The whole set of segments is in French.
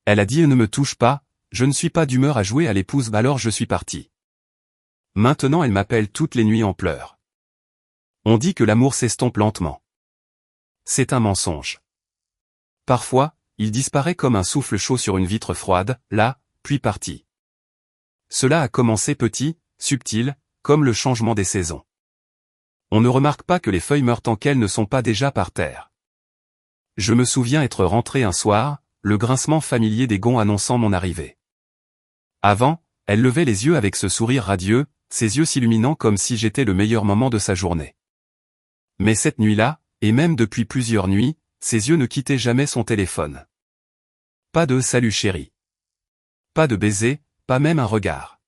Elle a dit « Ne me touche pas, je ne suis pas d'humeur à jouer à l'épouse » alors je suis parti. Maintenant elle m'appelle toutes les nuits en pleurs. On dit que l'amour s'estompe lentement. C'est un mensonge. Parfois, il disparaît comme un souffle chaud sur une vitre froide, là, puis parti. Cela a commencé petit, subtil, comme le changement des saisons. On ne remarque pas que les feuilles meurent tant qu'elles ne sont pas déjà par terre. Je me souviens être rentré un soir, le grincement familier des gonds annonçant mon arrivée. Avant, elle levait les yeux avec ce sourire radieux, ses yeux s'illuminant comme si j'étais le meilleur moment de sa journée. Mais cette nuit-là, et même depuis plusieurs nuits, ses yeux ne quittaient jamais son téléphone. Pas de « salut chérie ». Pas de baiser, pas même un regard.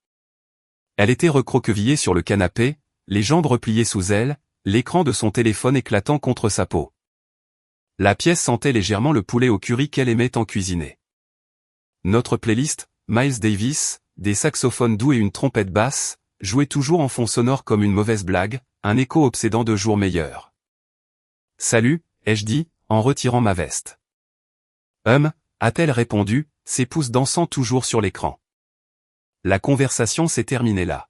Elle était recroquevillée sur le canapé, les jambes repliées sous elle, l'écran de son téléphone éclatant contre sa peau. La pièce sentait légèrement le poulet au curry qu'elle aimait tant cuisiner. Notre playlist, Miles Davis, des saxophones doux et une trompette basse, jouait toujours en fond sonore comme une mauvaise blague, un écho obsédant de jours meilleurs. « Salut », ai-je dit, en retirant ma veste. « a-t-elle répondu, ses pouces dansant toujours sur l'écran. La conversation s'est terminée là.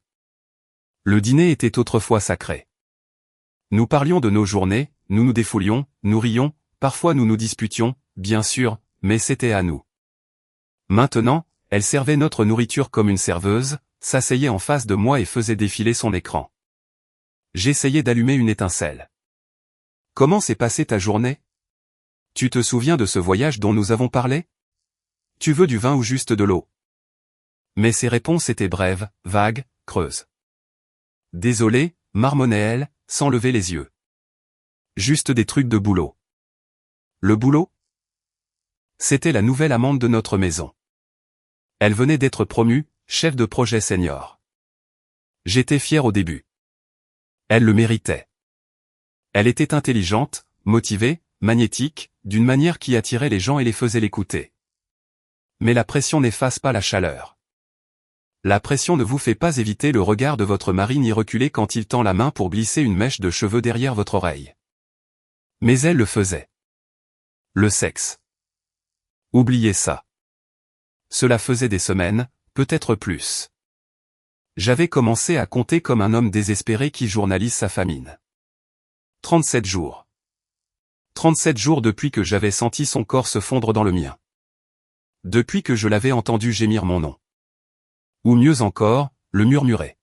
Le dîner était autrefois sacré. Nous parlions de nos journées, nous nous défoulions, nous rions, parfois nous nous disputions, bien sûr, mais c'était à nous. Maintenant, elle servait notre nourriture comme une serveuse, s'asseyait en face de moi et faisait défiler son écran. J'essayais d'allumer une étincelle. « Comment s'est passée ta journée ? Tu te souviens de ce voyage dont nous avons parlé ? Tu veux du vin ou juste de l'eau ?» Mais ses réponses étaient brèves, vagues, creuses. « Désolé », marmonnait-elle, sans lever les yeux. « Juste des trucs de boulot. » Le boulot ? C'était la nouvelle amante de notre maison. Elle venait d'être promue, chef de projet senior. J'étais fier au début. Elle le méritait. Elle était intelligente, motivée, magnétique, d'une manière qui attirait les gens et les faisait l'écouter. Mais la pression n'efface pas la chaleur. La pression ne vous fait pas éviter le regard de votre mari ni reculer quand il tend la main pour glisser une mèche de cheveux derrière votre oreille. Mais elle le faisait. Le sexe. Oubliez ça. Cela faisait des semaines, peut-être plus. J'avais commencé à compter comme un homme désespéré qui journalise sa famine. 37 jours. 37 jours depuis que j'avais senti son corps se fondre dans le mien. Depuis que je l'avais entendu gémir mon nom. Ou mieux encore, le murmurer.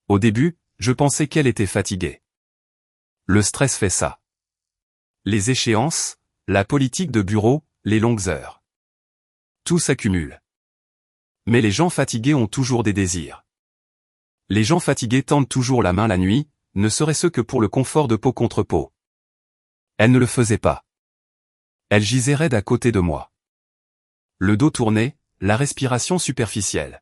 Au début, je pensais qu'elle était fatiguée. Le stress fait ça. Les échéances, la politique de bureau, les longues heures. Tout s'accumule. Mais les gens fatigués ont toujours des désirs. Les gens fatigués tendent toujours la main la nuit, ne serait-ce que pour le confort de peau contre peau. Elle ne le faisait pas. Elle gisait raide à côté de moi. Le dos tourné, la respiration superficielle.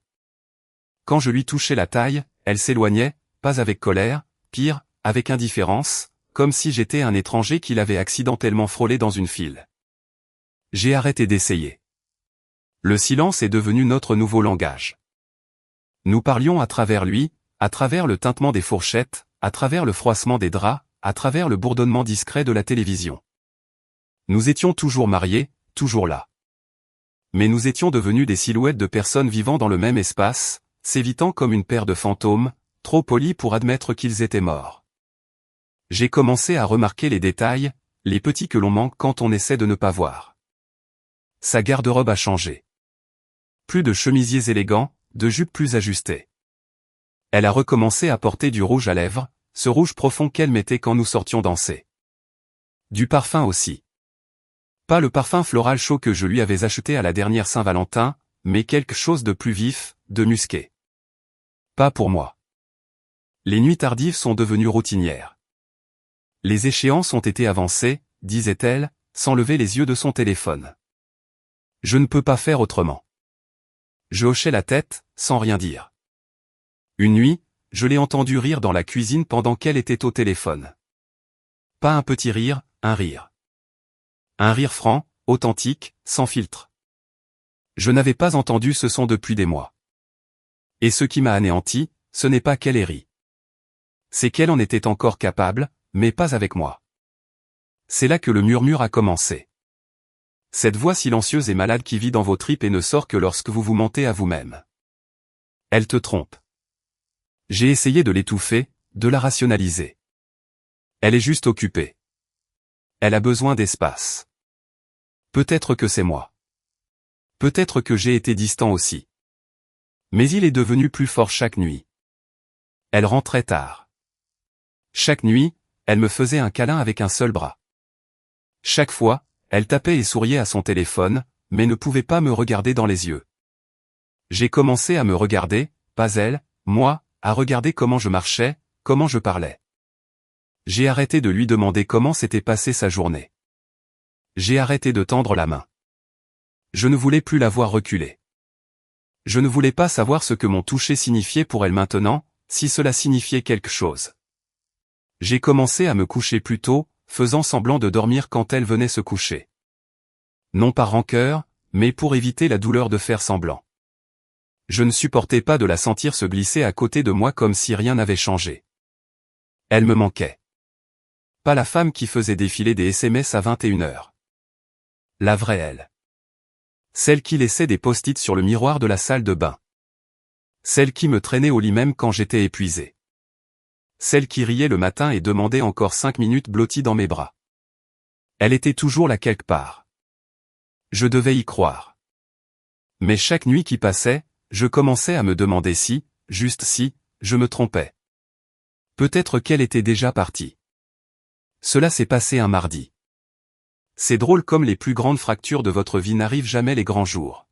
Quand je lui touchais la taille, elle s'éloignait, pas avec colère, pire, avec indifférence, comme si j'étais un étranger qui l'avait accidentellement frôlé dans une file. J'ai arrêté d'essayer. Le silence est devenu notre nouveau langage. Nous parlions à travers lui, à travers le tintement des fourchettes, à travers le froissement des draps, à travers le bourdonnement discret de la télévision. Nous étions toujours mariés, toujours là. Mais nous étions devenus des silhouettes de personnes vivant dans le même espace, s'évitant comme une paire de fantômes, trop polis pour admettre qu'ils étaient morts. J'ai commencé à remarquer les détails, les petits que l'on manque quand on essaie de ne pas voir. Sa garde-robe a changé. Plus de chemisiers élégants, de jupes plus ajustées. Elle a recommencé à porter du rouge à lèvres, ce rouge profond qu'elle mettait quand nous sortions danser. Du parfum aussi. Pas le parfum floral chaud que je lui avais acheté à la dernière Saint-Valentin, mais quelque chose de plus vif, de musqué. Pas pour moi. Les nuits tardives sont devenues routinières. Les échéances ont été avancées, disait-elle, sans lever les yeux de son téléphone. Je ne peux pas faire autrement. Je hochais la tête, sans rien dire. Une nuit, je l'ai entendue rire dans la cuisine pendant qu'elle était au téléphone. Pas un petit rire, un rire. Un rire franc, authentique, sans filtre. Je n'avais pas entendu ce son depuis des mois. Et ce qui m'a anéanti, ce n'est pas qu'elle ait ri. C'est qu'elle en était encore capable, mais pas avec moi. C'est là que le murmure a commencé. Cette voix silencieuse et malade qui vit dans vos tripes et ne sort que lorsque vous vous mentez à vous-même. Elle te trompe. J'ai essayé de l'étouffer, de la rationaliser. Elle est juste occupée. Elle a besoin d'espace. Peut-être que c'est moi. Peut-être que j'ai été distant aussi. Mais il est devenu plus fort chaque nuit. Elle rentrait tard. Chaque nuit, elle me faisait un câlin avec un seul bras. Chaque fois, elle tapait et souriait à son téléphone, mais ne pouvait pas me regarder dans les yeux. J'ai commencé à me regarder, pas elle, moi, à regarder comment je marchais, comment je parlais. J'ai arrêté de lui demander comment s'était passée sa journée. J'ai arrêté de tendre la main. Je ne voulais plus la voir reculer. Je ne voulais pas savoir ce que mon toucher signifiait pour elle maintenant, si cela signifiait quelque chose. J'ai commencé à me coucher plus tôt, faisant semblant de dormir quand elle venait se coucher. Non par rancœur, mais pour éviter la douleur de faire semblant. Je ne supportais pas de la sentir se glisser à côté de moi comme si rien n'avait changé. Elle me manquait. Pas la femme qui faisait défiler des SMS à 21h. La vraie elle. Celle qui laissait des post-it sur le miroir de la salle de bain. Celle qui me traînait au lit même quand j'étais épuisé. Celle qui riait le matin et demandait encore 5 minutes blottie dans mes bras. Elle était toujours là quelque part. Je devais y croire. Mais chaque nuit qui passait, je commençais à me demander si, juste si, je me trompais. Peut-être qu'elle était déjà partie. Cela s'est passé un mardi. C'est drôle comme les plus grandes fractures de votre vie n'arrivent jamais les grands jours.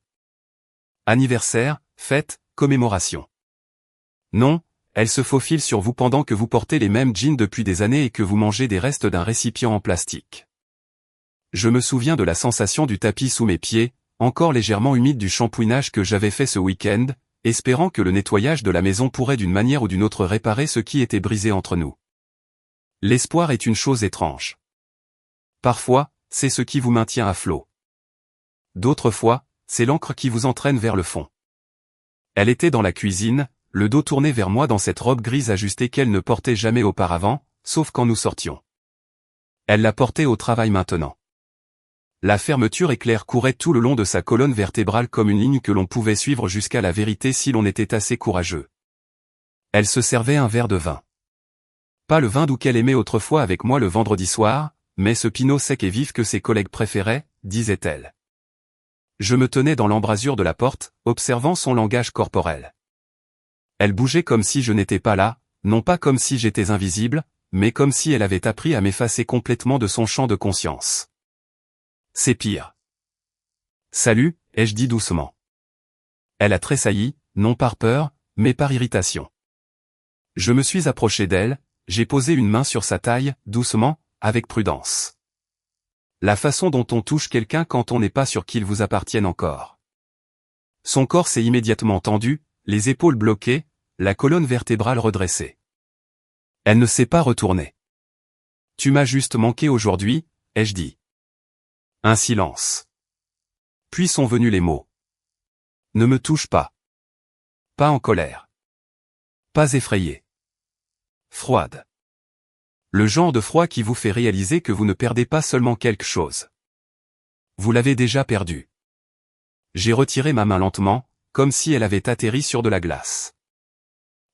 Anniversaire, fête, commémoration. Non, elle se faufile sur vous pendant que vous portez les mêmes jeans depuis des années et que vous mangez des restes d'un récipient en plastique. Je me souviens de la sensation du tapis sous mes pieds, encore légèrement humide du shampouinage que j'avais fait ce week-end, espérant que le nettoyage de la maison pourrait d'une manière ou d'une autre réparer ce qui était brisé entre nous. L'espoir est une chose étrange. Parfois, c'est ce qui vous maintient à flot. D'autres fois, c'est l'encre qui vous entraîne vers le fond. Elle était dans la cuisine, le dos tourné vers moi dans cette robe grise ajustée qu'elle ne portait jamais auparavant, sauf quand nous sortions. Elle la portait au travail maintenant. La fermeture éclair courait tout le long de sa colonne vertébrale comme une ligne que l'on pouvait suivre jusqu'à la vérité si l'on était assez courageux. Elle se servait un verre de vin. Pas le vin doux qu'elle aimait autrefois avec moi le vendredi soir, mais ce pinot sec et vif que ses collègues préféraient, disait-elle. Je me tenais dans l'embrasure de la porte, observant son langage corporel. Elle bougeait comme si je n'étais pas là, non pas comme si j'étais invisible, mais comme si elle avait appris à m'effacer complètement de son champ de conscience. C'est pire. Salut, ai-je dit doucement. Elle a tressailli, non par peur, mais par irritation. Je me suis approché d'elle, j'ai posé une main sur sa taille, doucement, avec prudence. La façon dont on touche quelqu'un quand on n'est pas sûr qu'il vous appartienne encore. Son corps s'est immédiatement tendu, les épaules bloquées, la colonne vertébrale redressée. Elle ne s'est pas retournée. Tu m'as juste manqué aujourd'hui, ai-je dit. Un silence. Puis sont venus les mots. Ne me touche pas. Pas en colère. Pas effrayée. Froide. Le genre de froid qui vous fait réaliser que vous ne perdez pas seulement quelque chose. Vous l'avez déjà perdu. J'ai retiré ma main lentement, comme si elle avait atterri sur de la glace.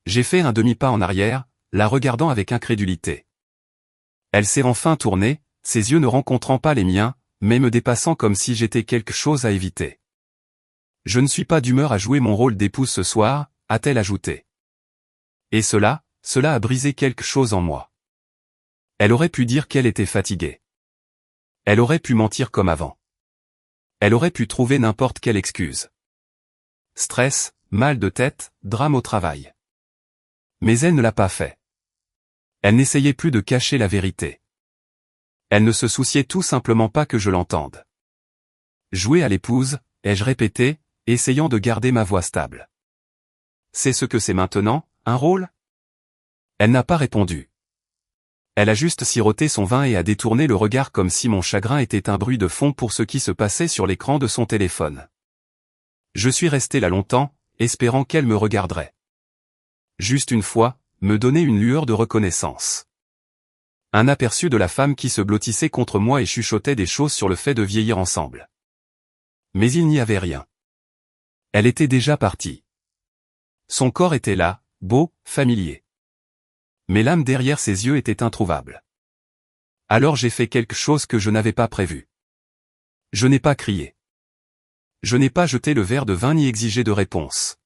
J'ai fait un demi-pas en arrière, la regardant avec incrédulité. Elle s'est enfin tournée, ses yeux ne rencontrant pas les miens, mais me dépassant comme si j'étais quelque chose à éviter. Je ne suis pas d'humeur à jouer mon rôle d'épouse ce soir, a-t-elle ajouté. Et cela a brisé quelque chose en moi. Elle aurait pu dire qu'elle était fatiguée. Elle aurait pu mentir comme avant. Elle aurait pu trouver n'importe quelle excuse. Stress, mal de tête, drame au travail. Mais elle ne l'a pas fait. Elle n'essayait plus de cacher la vérité. Elle ne se souciait tout simplement pas que je l'entende. Jouer à l'épouse, ai-je répété, essayant de garder ma voix stable. C'est ce que c'est maintenant, un rôle ? Elle n'a pas répondu. Elle a juste siroté son vin et a détourné le regard comme si mon chagrin était un bruit de fond pour ce qui se passait sur l'écran de son téléphone. Je suis resté là longtemps, espérant qu'elle me regarderait. Juste une fois, me donner une lueur de reconnaissance. Un aperçu de la femme qui se blottissait contre moi et chuchotait des choses sur le fait de vieillir ensemble. Mais il n'y avait rien. Elle était déjà partie. Son corps était là, beau, familier. Mais l'âme derrière ses yeux était introuvable. Alors j'ai fait quelque chose que je n'avais pas prévu. Je n'ai pas crié. Je n'ai pas jeté le verre de vin ni exigé de réponse.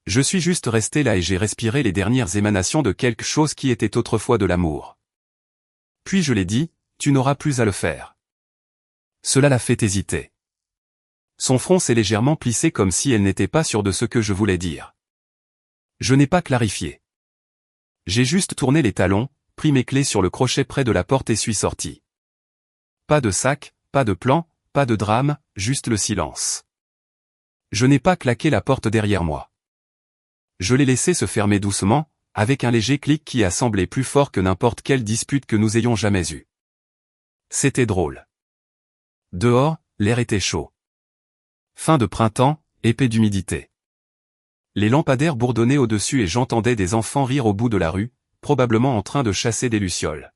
Je suis juste resté là et j'ai respiré les dernières émanations de quelque chose qui était autrefois de l'amour. Puis je l'ai dit, tu n'auras plus à le faire. Cela l'a fait hésiter. Son front s'est légèrement plissé comme si elle n'était pas sûre de ce que je voulais dire. Je n'ai pas clarifié. J'ai juste tourné les talons, pris mes clés sur le crochet près de la porte et suis sorti. Pas de sac, pas de plan, pas de drame, juste le silence. Je n'ai pas claqué la porte derrière moi. Je l'ai laissé se fermer doucement, avec un léger clic qui a semblé plus fort que n'importe quelle dispute que nous ayons jamais eue. C'était drôle. Dehors, l'air était chaud. Fin de printemps, épais d'humidité. Les lampadaires bourdonnaient au-dessus et j'entendais des enfants rire au bout de la rue, probablement en train de chasser des lucioles.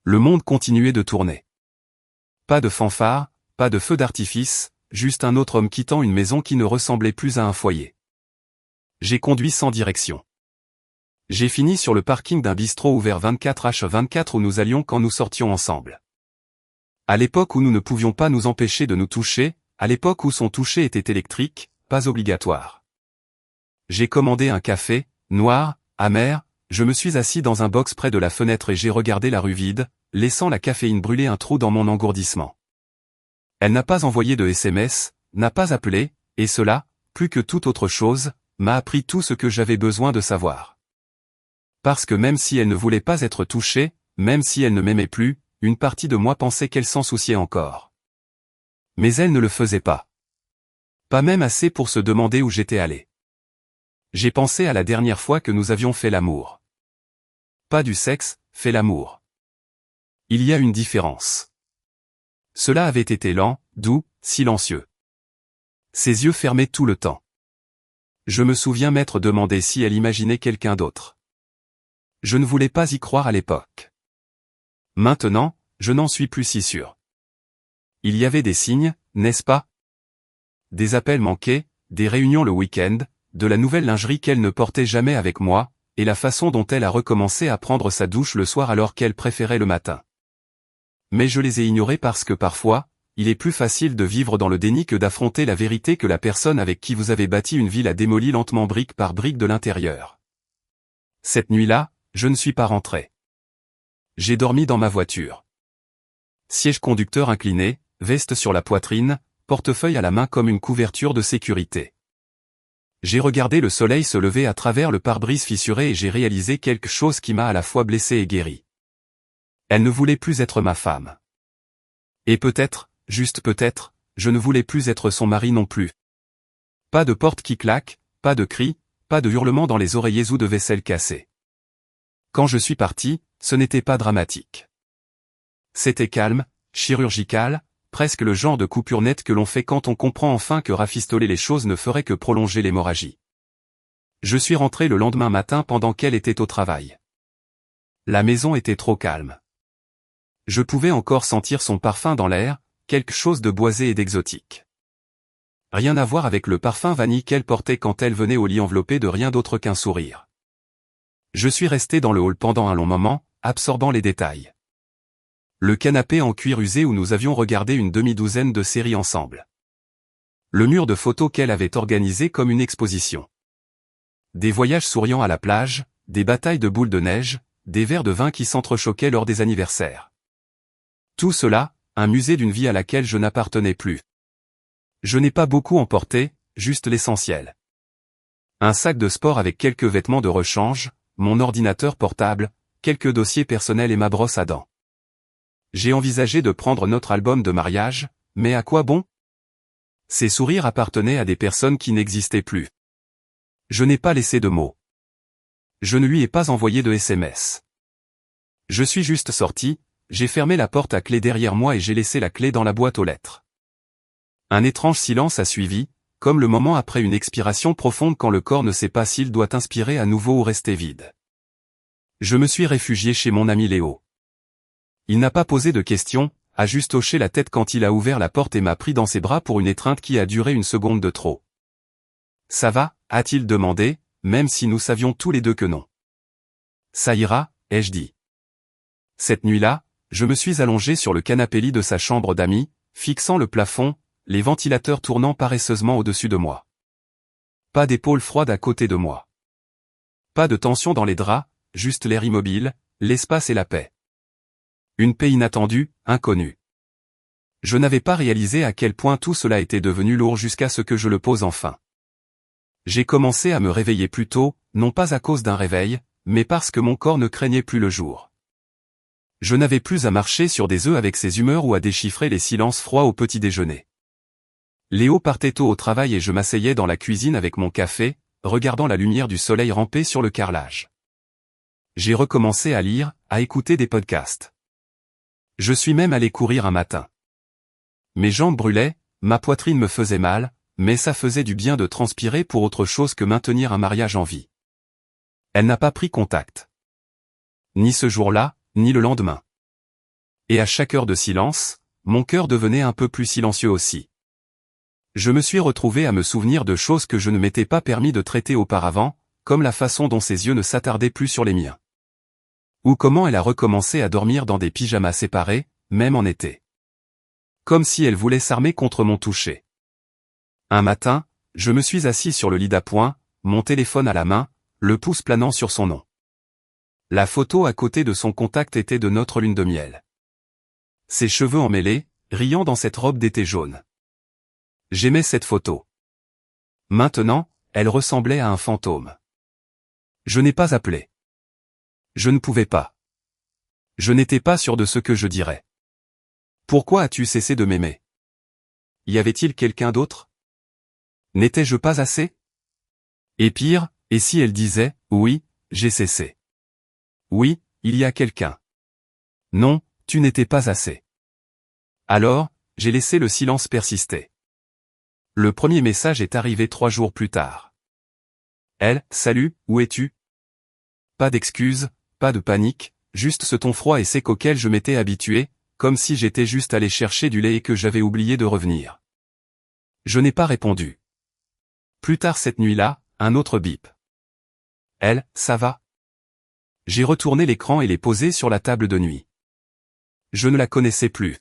Le monde continuait de tourner. Pas de fanfare, pas de feu d'artifice, juste un autre homme quittant une maison qui ne ressemblait plus à un foyer. J'ai conduit sans direction. J'ai fini sur le parking d'un bistrot ouvert 24h24 où nous allions quand nous sortions ensemble. À l'époque où nous ne pouvions pas nous empêcher de nous toucher, à l'époque où son toucher était électrique, pas obligatoire. J'ai commandé un café, noir, amer, je me suis assis dans un box près de la fenêtre et j'ai regardé la rue vide, laissant la caféine brûler un trou dans mon engourdissement. Elle n'a pas envoyé de SMS, n'a pas appelé, et cela, plus que toute autre chose, m'a appris tout ce que j'avais besoin de savoir. Parce que même si elle ne voulait pas être touchée, même si elle ne m'aimait plus, une partie de moi pensait qu'elle s'en souciait encore. Mais elle ne le faisait pas. Pas même assez pour se demander où j'étais allé. J'ai pensé à la dernière fois que nous avions fait l'amour. Pas du sexe, fait l'amour. Il y a une différence. Cela avait été lent, doux, silencieux. Ses yeux fermaient tout le temps. Je me souviens m'être demandé si elle imaginait quelqu'un d'autre. Je ne voulais pas y croire à l'époque. Maintenant, je n'en suis plus si sûr. Il y avait des signes, n'est-ce pas? Des appels manqués, des réunions le week-end, de la nouvelle lingerie qu'elle ne portait jamais avec moi, et la façon dont elle a recommencé à prendre sa douche le soir alors qu'elle préférait le matin. Mais je les ai ignorés parce que parfois, il est plus facile de vivre dans le déni que d'affronter la vérité que la personne avec qui vous avez bâti une vie a démoli lentement brique par brique de l'intérieur. Cette nuit-là, je ne suis pas rentré. J'ai dormi dans ma voiture. Siège conducteur incliné, veste sur la poitrine, portefeuille à la main comme une couverture de sécurité. J'ai regardé le soleil se lever à travers le pare-brise fissuré et j'ai réalisé quelque chose qui m'a à la fois blessé et guéri. Elle ne voulait plus être ma femme. Et peut-être, juste peut-être, je ne voulais plus être son mari non plus. Pas de porte qui claque, pas de cris, pas de hurlements dans les oreillers ou de vaisselle cassée. Quand je suis parti, ce n'était pas dramatique. C'était calme, chirurgical, presque le genre de coupure nette que l'on fait quand on comprend enfin que rafistoler les choses ne ferait que prolonger l'hémorragie. Je suis rentré le lendemain matin pendant qu'elle était au travail. La maison était trop calme. Je pouvais encore sentir son parfum dans l'air, quelque chose de boisé et d'exotique. Rien à voir avec le parfum vanille qu'elle portait quand elle venait au lit enveloppée de rien d'autre qu'un sourire. Je suis resté dans le hall pendant un long moment, absorbant les détails. Le canapé en cuir usé où nous avions regardé une demi-douzaine de séries ensemble. Le mur de photos qu'elle avait organisé comme une exposition. Des voyages souriants à la plage, des batailles de boules de neige, des verres de vin qui s'entrechoquaient lors des anniversaires. Tout cela, un musée d'une vie à laquelle je n'appartenais plus. Je n'ai pas beaucoup emporté, juste l'essentiel. Un sac de sport avec quelques vêtements de rechange, mon ordinateur portable, quelques dossiers personnels et ma brosse à dents. J'ai envisagé de prendre notre album de mariage, mais à quoi bon? Ces sourires appartenaient à des personnes qui n'existaient plus. Je n'ai pas laissé de mots. Je ne lui ai pas envoyé de SMS. Je suis juste sorti, j'ai fermé la porte à clé derrière moi et j'ai laissé la clé dans la boîte aux lettres. Un étrange silence a suivi, comme le moment après une expiration profonde quand le corps ne sait pas s'il doit inspirer à nouveau ou rester vide. Je me suis réfugié chez mon ami Léo. Il n'a pas posé de questions, a juste hoché la tête quand il a ouvert la porte et m'a pris dans ses bras pour une étreinte qui a duré une seconde de trop. Ça va, a-t-il demandé, même si nous savions tous les deux que non. Ça ira, ai-je dit. Cette nuit-là, je me suis allongé sur le canapé-lit de sa chambre d'amis, fixant le plafond, les ventilateurs tournant paresseusement au-dessus de moi. Pas d'épaule froide à côté de moi. Pas de tension dans les draps, juste l'air immobile, l'espace et la paix. Une paix inattendue, inconnue. Je n'avais pas réalisé à quel point tout cela était devenu lourd jusqu'à ce que je le pose enfin. J'ai commencé à me réveiller plus tôt, non pas à cause d'un réveil, mais parce que mon corps ne craignait plus le jour. Je n'avais plus à marcher sur des œufs avec ses humeurs ou à déchiffrer les silences froids au petit déjeuner. Léo partait tôt au travail et je m'asseyais dans la cuisine avec mon café, regardant la lumière du soleil ramper sur le carrelage. J'ai recommencé à lire, à écouter des podcasts. Je suis même allé courir un matin. Mes jambes brûlaient, ma poitrine me faisait mal, mais ça faisait du bien de transpirer pour autre chose que maintenir un mariage en vie. Elle n'a pas pris contact. Ni ce jour-là, ni le lendemain. Et à chaque heure de silence, mon cœur devenait un peu plus silencieux aussi. Je me suis retrouvé à me souvenir de choses que je ne m'étais pas permis de traiter auparavant, comme la façon dont ses yeux ne s'attardaient plus sur les miens. Ou comment elle a recommencé à dormir dans des pyjamas séparés, même en été. Comme si elle voulait s'armer contre mon toucher. Un matin, je me suis assis sur le lit d'appoint, mon téléphone à la main, le pouce planant sur son nom. La photo à côté de son contact était de notre lune de miel. Ses cheveux emmêlés, riant dans cette robe d'été jaune. J'aimais cette photo. Maintenant, elle ressemblait à un fantôme. Je n'ai pas appelé. Je ne pouvais pas. Je n'étais pas sûr de ce que je dirais. Pourquoi as-tu cessé de m'aimer? Y avait-il quelqu'un d'autre? N'étais-je pas assez? Et pire, et si elle disait, oui, j'ai cessé. Oui, il y a quelqu'un. Non, tu n'étais pas assez. Alors, j'ai laissé le silence persister. Le premier message est arrivé 3 jours plus tard. Elle, salut, où es-tu? Pas d'excuses, pas de panique, juste ce ton froid et sec auquel je m'étais habitué, comme si j'étais juste allé chercher du lait et que j'avais oublié de revenir. Je n'ai pas répondu. Plus tard cette nuit-là, un autre bip. Elle, ça va? J'ai retourné l'écran et l'ai posé sur la table de nuit. Je ne la connaissais plus.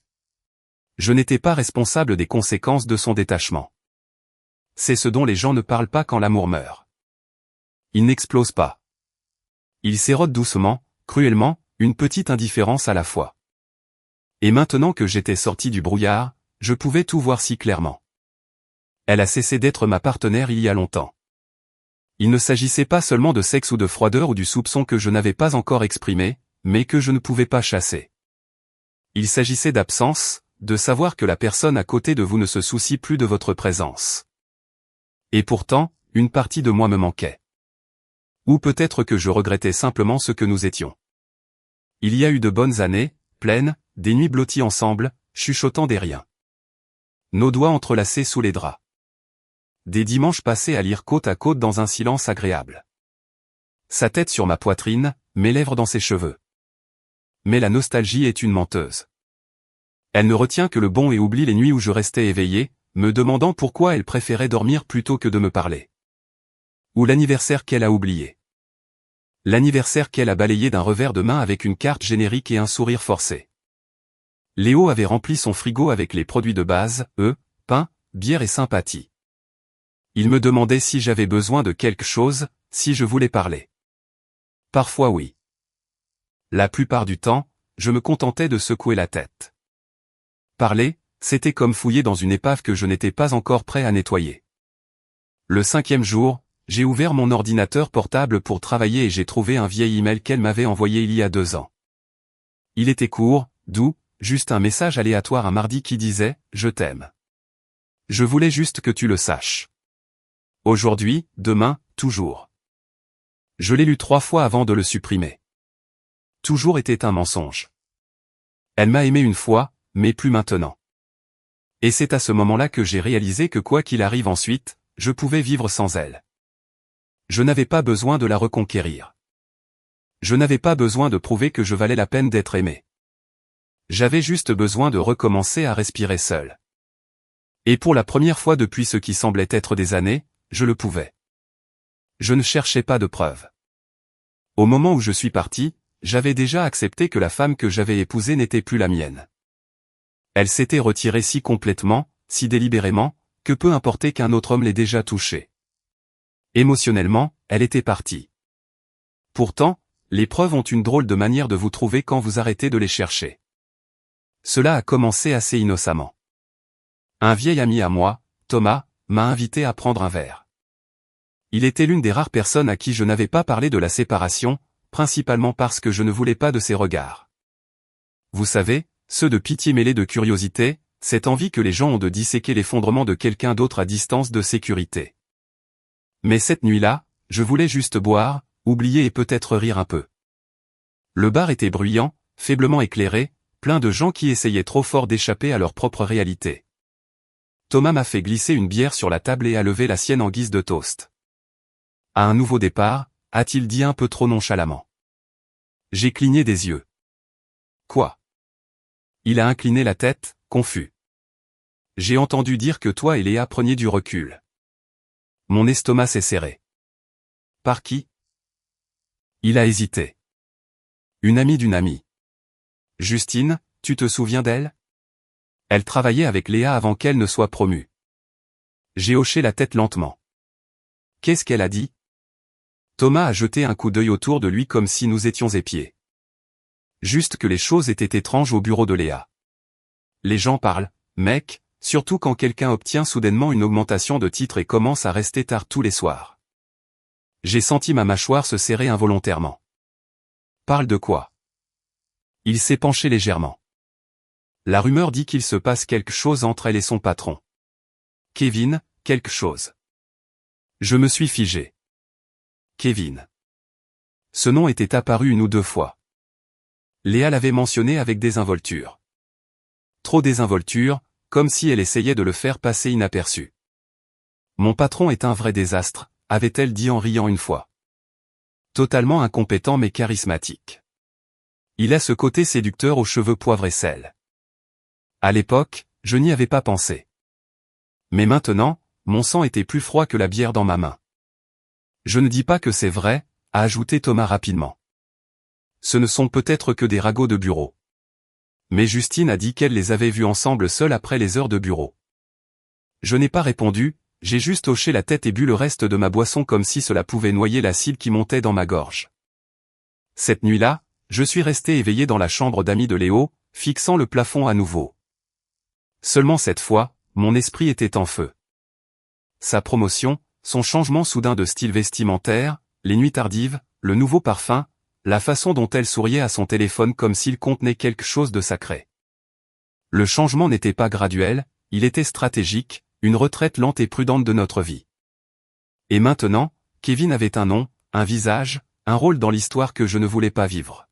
Je n'étais pas responsable des conséquences de son détachement. C'est ce dont les gens ne parlent pas quand l'amour meurt. Il n'explose pas. Il s'érode doucement, cruellement, une petite indifférence à la fois. Et maintenant que j'étais sorti du brouillard, je pouvais tout voir si clairement. Elle a cessé d'être ma partenaire il y a longtemps. Il ne s'agissait pas seulement de sexe ou de froideur ou du soupçon que je n'avais pas encore exprimé, mais que je ne pouvais pas chasser. Il s'agissait d'absence, de savoir que la personne à côté de vous ne se soucie plus de votre présence. Et pourtant, une partie de moi me manquait. Ou peut-être que je regrettais simplement ce que nous étions. Il y a eu de bonnes années, pleines, des nuits blotties ensemble, chuchotant des riens. Nos doigts entrelacés sous les draps. Des dimanches passés à lire côte à côte dans un silence agréable. Sa tête sur ma poitrine, mes lèvres dans ses cheveux. Mais la nostalgie est une menteuse. Elle ne retient que le bon et oublie les nuits où je restais éveillé, me demandant pourquoi elle préférait dormir plutôt que de me parler. Ou l'anniversaire qu'elle a oublié. L'anniversaire qu'elle a balayé d'un revers de main avec une carte générique et un sourire forcé. Léo avait rempli son frigo avec les produits de base, pain, bière et sympathie. Il me demandait si j'avais besoin de quelque chose, si je voulais parler. Parfois oui. La plupart du temps, je me contentais de secouer la tête. Parler, c'était comme fouiller dans une épave que je n'étais pas encore prêt à nettoyer. Le 5e jour, j'ai ouvert mon ordinateur portable pour travailler et j'ai trouvé un vieil email qu'elle m'avait envoyé il y a 2 ans. Il était court, doux, juste un message aléatoire un mardi qui disait « Je t'aime. Je voulais juste que tu le saches. Aujourd'hui, demain, toujours. » Je l'ai lu 3 fois avant de le supprimer. Toujours était un mensonge. Elle m'a aimé une fois, mais plus maintenant. Et c'est à ce moment-là que j'ai réalisé que quoi qu'il arrive ensuite, je pouvais vivre sans elle. Je n'avais pas besoin de la reconquérir. Je n'avais pas besoin de prouver que je valais la peine d'être aimé. J'avais juste besoin de recommencer à respirer seul. Et pour la première fois depuis ce qui semblait être des années, je le pouvais. Je ne cherchais pas de preuves. Au moment où je suis parti, j'avais déjà accepté que la femme que j'avais épousée n'était plus la mienne. Elle s'était retirée si complètement, si délibérément, que peu importait qu'un autre homme l'ait déjà touchée. Émotionnellement, elle était partie. Pourtant, les preuves ont une drôle de manière de vous trouver quand vous arrêtez de les chercher. Cela a commencé assez innocemment. Un vieil ami à moi, Thomas, m'a invité à prendre un verre. Il était l'une des rares personnes à qui je n'avais pas parlé de la séparation, principalement parce que je ne voulais pas de ses regards. Vous savez, ceux de pitié mêlés de curiosité, cette envie que les gens ont de disséquer l'effondrement de quelqu'un d'autre à distance de sécurité. Mais cette nuit-là, je voulais juste boire, oublier et peut-être rire un peu. Le bar était bruyant, faiblement éclairé, plein de gens qui essayaient trop fort d'échapper à leur propre réalité. Thomas m'a fait glisser une bière sur la table et a levé la sienne en guise de toast. À un nouveau départ, a-t-il dit un peu trop nonchalamment. J'ai cligné des yeux. Quoi? Il a incliné la tête, confus. J'ai entendu dire que toi et Léa preniez du recul. Mon estomac s'est serré. Par qui? Il a hésité. Une amie d'une amie. Justine, tu te souviens d'elle? Elle travaillait avec Léa avant qu'elle ne soit promue. J'ai hoché la tête lentement. Qu'est-ce qu'elle a dit? Thomas a jeté un coup d'œil autour de lui comme si nous étions épiés. Juste que les choses étaient étranges au bureau de Léa. Les gens parlent, mec, surtout quand quelqu'un obtient soudainement une augmentation de titre et commence à rester tard tous les soirs. J'ai senti ma mâchoire se serrer involontairement. Parle de quoi? Il s'est penché légèrement. La rumeur dit qu'il se passe quelque chose entre elle et son patron. Kevin, quelque chose. Je me suis figé. Kevin. Ce nom était apparu une ou deux fois. Léa l'avait mentionné avec désinvolture. Trop désinvolture, comme si elle essayait de le faire passer inaperçu. Mon patron est un vrai désastre, avait-elle dit en riant une fois. Totalement incompétent mais charismatique. Il a ce côté séducteur aux cheveux poivre et sel. À l'époque, je n'y avais pas pensé. Mais maintenant, mon sang était plus froid que la bière dans ma main. Je ne dis pas que c'est vrai, a ajouté Thomas rapidement. Ce ne sont peut-être que des ragots de bureau. Mais Justine a dit qu'elle les avait vus ensemble seuls après les heures de bureau. Je n'ai pas répondu, j'ai juste hoché la tête et bu le reste de ma boisson comme si cela pouvait noyer l'acide qui montait dans ma gorge. Cette nuit-là, je suis resté éveillé dans la chambre d'amis de Léo, fixant le plafond à nouveau. Seulement cette fois, mon esprit était en feu. Sa promotion, son changement soudain de style vestimentaire, les nuits tardives, le nouveau parfum, la façon dont elle souriait à son téléphone comme s'il contenait quelque chose de sacré. Le changement n'était pas graduel, il était stratégique, une retraite lente et prudente de notre vie. Et maintenant, Kevin avait un nom, un visage, un rôle dans l'histoire que je ne voulais pas vivre.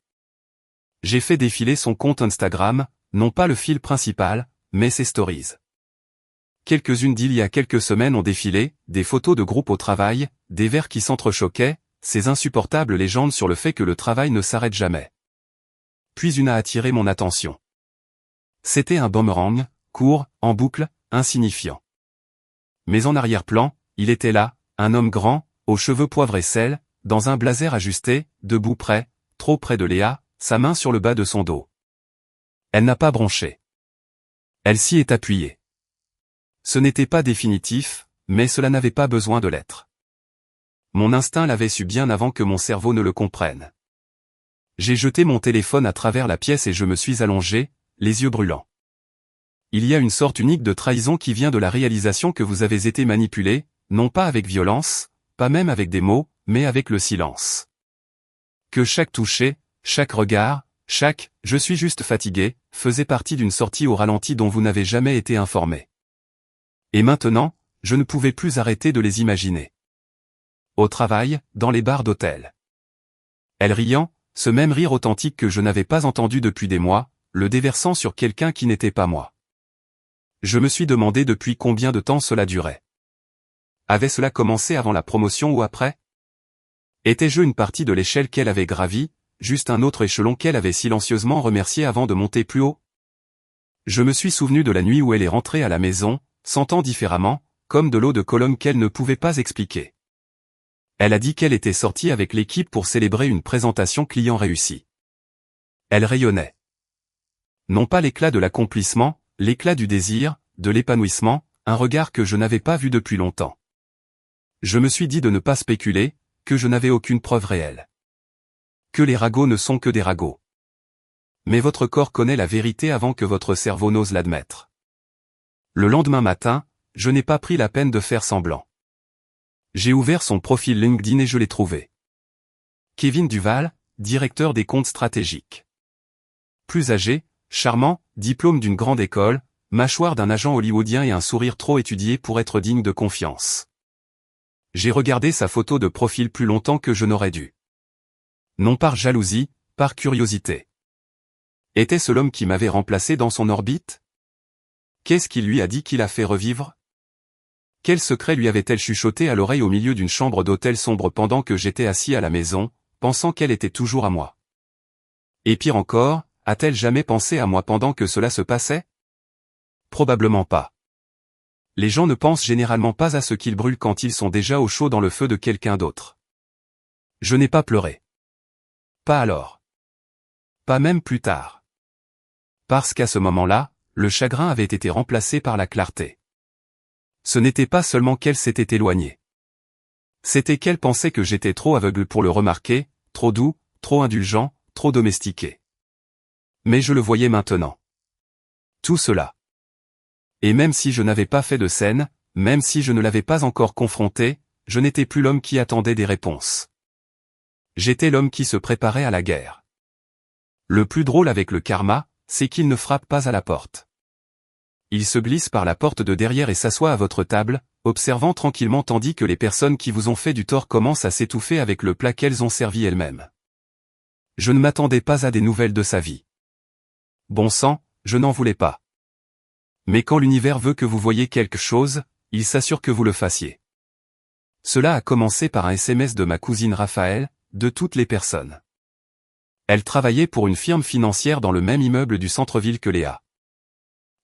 J'ai fait défiler son compte Instagram, non pas le fil principal, mais ses stories. Quelques-unes d'il y a quelques semaines ont défilé, des photos de groupe au travail, des verres qui s'entrechoquaient, ces insupportables légendes sur le fait que le travail ne s'arrête jamais. Puis une a attiré mon attention. C'était un boomerang, court, en boucle, insignifiant. Mais en arrière-plan, il était là, un homme grand, aux cheveux poivre et sel, dans un blazer ajusté, debout près, trop près de Léa, sa main sur le bas de son dos. Elle n'a pas bronché. Elle s'y est appuyée. Ce n'était pas définitif, mais cela n'avait pas besoin de l'être. Mon instinct l'avait su bien avant que mon cerveau ne le comprenne. J'ai jeté mon téléphone à travers la pièce et je me suis allongé, les yeux brûlants. Il y a une sorte unique de trahison qui vient de la réalisation que vous avez été manipulé, non pas avec violence, pas même avec des mots, mais avec le silence. Que chaque toucher, chaque regard, chaque « je suis juste fatigué » faisait partie d'une sortie au ralenti dont vous n'avez jamais été informé. Et maintenant, je ne pouvais plus arrêter de les imaginer. Au travail, dans les bars d'hôtel. Elle riant, ce même rire authentique que je n'avais pas entendu depuis des mois, le déversant sur quelqu'un qui n'était pas moi. Je me suis demandé depuis combien de temps cela durait. Avait cela commencé avant la promotion ou après? Étais-je une partie de l'échelle qu'elle avait gravie, juste un autre échelon qu'elle avait silencieusement remercié avant de monter plus haut? Je me suis souvenu de la nuit où elle est rentrée à la maison, sentant différemment, comme de l'eau de Cologne qu'elle ne pouvait pas expliquer. Elle a dit qu'elle était sortie avec l'équipe pour célébrer une présentation client réussie. Elle rayonnait. Non pas l'éclat de l'accomplissement, l'éclat du désir, de l'épanouissement, un regard que je n'avais pas vu depuis longtemps. Je me suis dit de ne pas spéculer, que je n'avais aucune preuve réelle. Que les ragots ne sont que des ragots. Mais votre corps connaît la vérité avant que votre cerveau n'ose l'admettre. Le lendemain matin, je n'ai pas pris la peine de faire semblant. J'ai ouvert son profil LinkedIn et je l'ai trouvé. Kevin Duval, directeur des comptes stratégiques. Plus âgé, charmant, diplôme d'une grande école, mâchoire d'un agent hollywoodien et un sourire trop étudié pour être digne de confiance. J'ai regardé sa photo de profil plus longtemps que je n'aurais dû. Non par jalousie, par curiosité. Était-ce l'homme qui m'avait remplacé dans son orbite? Qu'est-ce qui lui a dit qu'il a fait revivre? Quel secret lui avait-elle chuchoté à l'oreille au milieu d'une chambre d'hôtel sombre pendant que j'étais assis à la maison, pensant qu'elle était toujours à moi? Et pire encore, a-t-elle jamais pensé à moi pendant que cela se passait? Probablement pas. Les gens ne pensent généralement pas à ce qu'ils brûlent quand ils sont déjà au chaud dans le feu de quelqu'un d'autre. Je n'ai pas pleuré. Pas alors. Pas même plus tard. Parce qu'à ce moment-là, le chagrin avait été remplacé par la clarté. Ce n'était pas seulement qu'elle s'était éloignée. C'était qu'elle pensait que j'étais trop aveugle pour le remarquer, trop doux, trop indulgent, trop domestiqué. Mais je le voyais maintenant. Tout cela. Et même si je n'avais pas fait de scène, même si je ne l'avais pas encore confronté, je n'étais plus l'homme qui attendait des réponses. J'étais l'homme qui se préparait à la guerre. Le plus drôle avec le karma, c'est qu'il ne frappe pas à la porte. Il se glisse par la porte de derrière et s'assoit à votre table, observant tranquillement tandis que les personnes qui vous ont fait du tort commencent à s'étouffer avec le plat qu'elles ont servi elles-mêmes. Je ne m'attendais pas à des nouvelles de sa vie. Bon sang, je n'en voulais pas. Mais quand l'univers veut que vous voyiez quelque chose, il s'assure que vous le fassiez. Cela a commencé par un SMS de ma cousine Raphaël, de toutes les personnes. Elle travaillait pour une firme financière dans le même immeuble du centre-ville que Léa.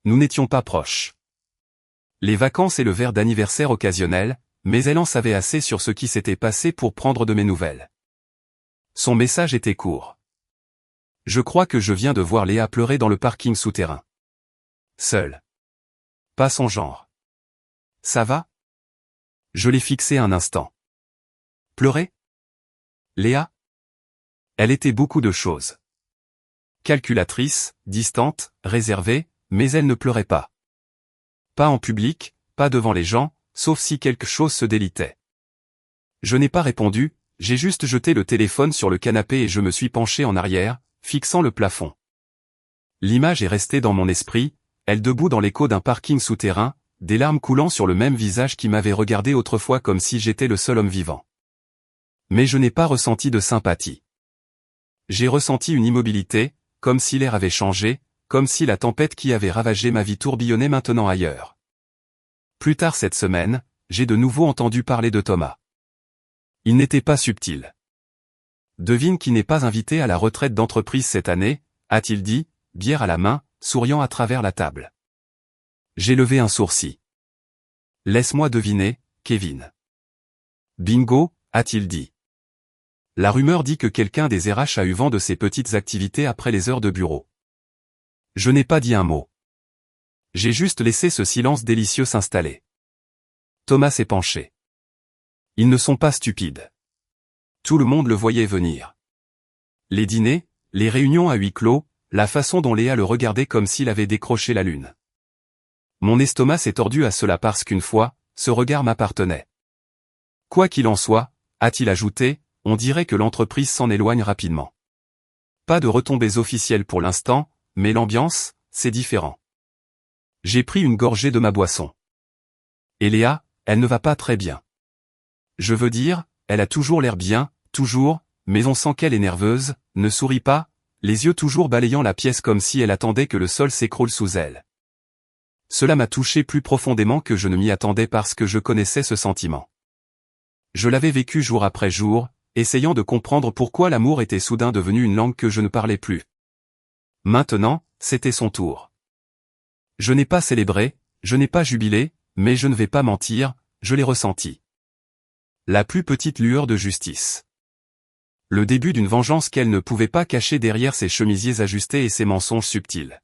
Nous n'étions pas proches. Les vacances et le verre d'anniversaire occasionnel, mais elle en savait assez sur ce qui s'était passé pour prendre de mes nouvelles. Son message était court. Je crois que je viens de voir Léa pleurer dans le parking souterrain. Seule. Pas son genre. Ça va? Je l'ai fixé un instant. Pleurer? Léa? Elle était beaucoup de choses. Calculatrice, distante, réservée, mais elle ne pleurait pas. Pas en public, pas devant les gens, sauf si quelque chose se délitait. Je n'ai pas répondu, j'ai juste jeté le téléphone sur le canapé et je me suis penché en arrière, fixant le plafond. L'image est restée dans mon esprit, elle debout dans l'écho d'un parking souterrain, des larmes coulant sur le même visage qui m'avait regardé autrefois comme si j'étais le seul homme vivant. Mais je n'ai pas ressenti de sympathie. J'ai ressenti une immobilité, comme si l'air avait changé, comme si la tempête qui avait ravagé ma vie tourbillonnait maintenant ailleurs. Plus tard cette semaine, j'ai de nouveau entendu parler de Thomas. Il n'était pas subtil. Devine qui n'est pas invité à la retraite d'entreprise cette année, a-t-il dit, bière à la main, souriant à travers la table. J'ai levé un sourcil. Laisse-moi deviner, Kevin. Bingo, a-t-il dit. La rumeur dit que quelqu'un des RH a eu vent de ses petites activités après les heures de bureau. Je n'ai pas dit un mot. J'ai juste laissé ce silence délicieux s'installer. Thomas s'est penché. Ils ne sont pas stupides. Tout le monde le voyait venir. Les dîners, les réunions à huis clos, la façon dont Léa le regardait comme s'il avait décroché la lune. Mon estomac s'est tordu à cela parce qu'une fois, ce regard m'appartenait. Quoi qu'il en soit, a-t-il ajouté, on dirait que l'entreprise s'en éloigne rapidement. Pas de retombées officielles pour l'instant, mais l'ambiance, c'est différent. J'ai pris une gorgée de ma boisson. Et Léa, elle ne va pas très bien. Je veux dire, elle a toujours l'air bien, toujours, mais on sent qu'elle est nerveuse, ne sourit pas, les yeux toujours balayant la pièce comme si elle attendait que le sol s'écroule sous elle. Cela m'a touché plus profondément que je ne m'y attendais parce que je connaissais ce sentiment. Je l'avais vécu jour après jour, essayant de comprendre pourquoi l'amour était soudain devenu une langue que je ne parlais plus. Maintenant, c'était son tour. Je n'ai pas célébré, je n'ai pas jubilé, mais je ne vais pas mentir, je l'ai ressenti. La plus petite lueur de justice. Le début d'une vengeance qu'elle ne pouvait pas cacher derrière ses chemisiers ajustés et ses mensonges subtils.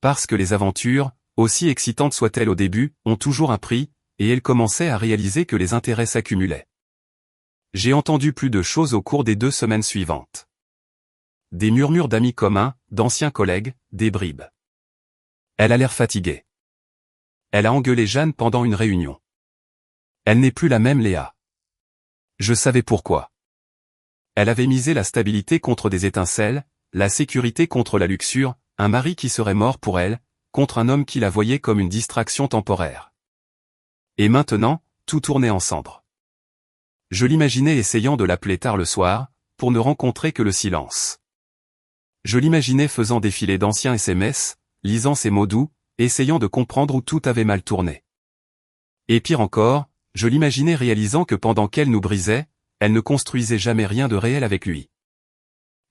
Parce que les aventures, aussi excitantes soient-elles au début, ont toujours un prix, et elle commençait à réaliser que les intérêts s'accumulaient. J'ai entendu plus de choses au cours des 2 semaines suivantes. Des murmures d'amis communs, d'anciens collègues, des bribes. Elle a l'air fatiguée. Elle a engueulé Jeanne pendant une réunion. Elle n'est plus la même Léa. Je savais pourquoi. Elle avait misé la stabilité contre des étincelles, la sécurité contre la luxure, un mari qui serait mort pour elle, contre un homme qui la voyait comme une distraction temporaire. Et maintenant, tout tournait en cendres. Je l'imaginais essayant de l'appeler tard le soir, pour ne rencontrer que le silence. Je l'imaginais faisant défiler d'anciens SMS, lisant ses mots doux, essayant de comprendre où tout avait mal tourné. Et pire encore, je l'imaginais réalisant que pendant qu'elle nous brisait, elle ne construisait jamais rien de réel avec lui.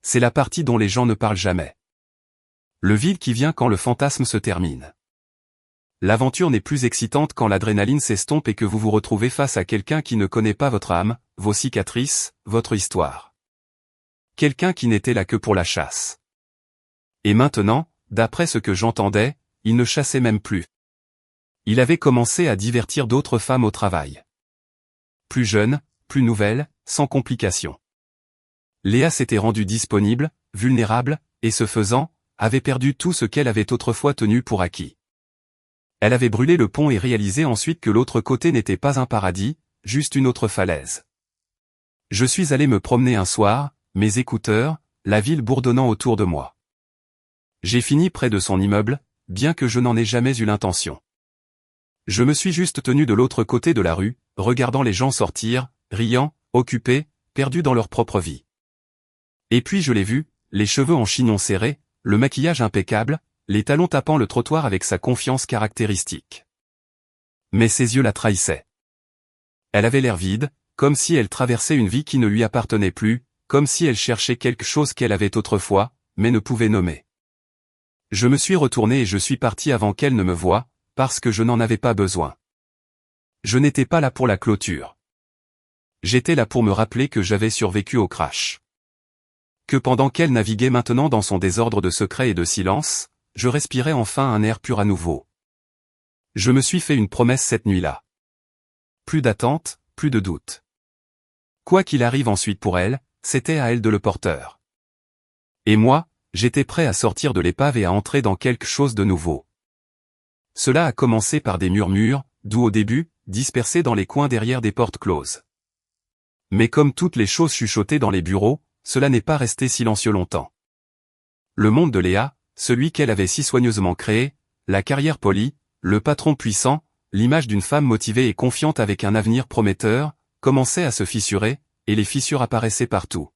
C'est la partie dont les gens ne parlent jamais. Le vide qui vient quand le fantasme se termine. L'aventure n'est plus excitante quand l'adrénaline s'estompe et que vous vous retrouvez face à quelqu'un qui ne connaît pas votre âme, vos cicatrices, votre histoire. Quelqu'un qui n'était là que pour la chasse. Et maintenant, d'après ce que j'entendais, il ne chassait même plus. Il avait commencé à divertir d'autres femmes au travail. Plus jeunes, plus nouvelles, sans complications. Léa s'était rendue disponible, vulnérable, et ce faisant, avait perdu tout ce qu'elle avait autrefois tenu pour acquis. Elle avait brûlé le pont et réalisé ensuite que l'autre côté n'était pas un paradis, juste une autre falaise. Je suis allé me promener un soir, mes écouteurs, la ville bourdonnant autour de moi. J'ai fini près de son immeuble, bien que je n'en ai jamais eu l'intention. Je me suis juste tenu de l'autre côté de la rue, regardant les gens sortir, riant, occupés, perdus dans leur propre vie. Et puis je l'ai vu, les cheveux en chignon serré, le maquillage impeccable, les talons tapant le trottoir avec sa confiance caractéristique. Mais ses yeux la trahissaient. Elle avait l'air vide, comme si elle traversait une vie qui ne lui appartenait plus, comme si elle cherchait quelque chose qu'elle avait autrefois, mais ne pouvait nommer. Je me suis retourné et je suis parti avant qu'elle ne me voie, parce que je n'en avais pas besoin. Je n'étais pas là pour la clôture. J'étais là pour me rappeler que j'avais survécu au crash. Que pendant qu'elle naviguait maintenant dans son désordre de secrets et de silence, je respirais enfin un air pur à nouveau. Je me suis fait une promesse cette nuit-là. Plus d'attente, plus de doute. Quoi qu'il arrive ensuite pour elle, c'était à elle de le porteur. Et moi, j'étais prêt à sortir de l'épave et à entrer dans quelque chose de nouveau. Cela a commencé par des murmures, doux au début, dispersés dans les coins derrière des portes closes. Mais comme toutes les choses chuchotées dans les bureaux, cela n'est pas resté silencieux longtemps. Le monde de Léa, celui qu'elle avait si soigneusement créé, la carrière polie, le patron puissant, l'image d'une femme motivée et confiante avec un avenir prometteur, commençait à se fissurer, et les fissures apparaissaient partout.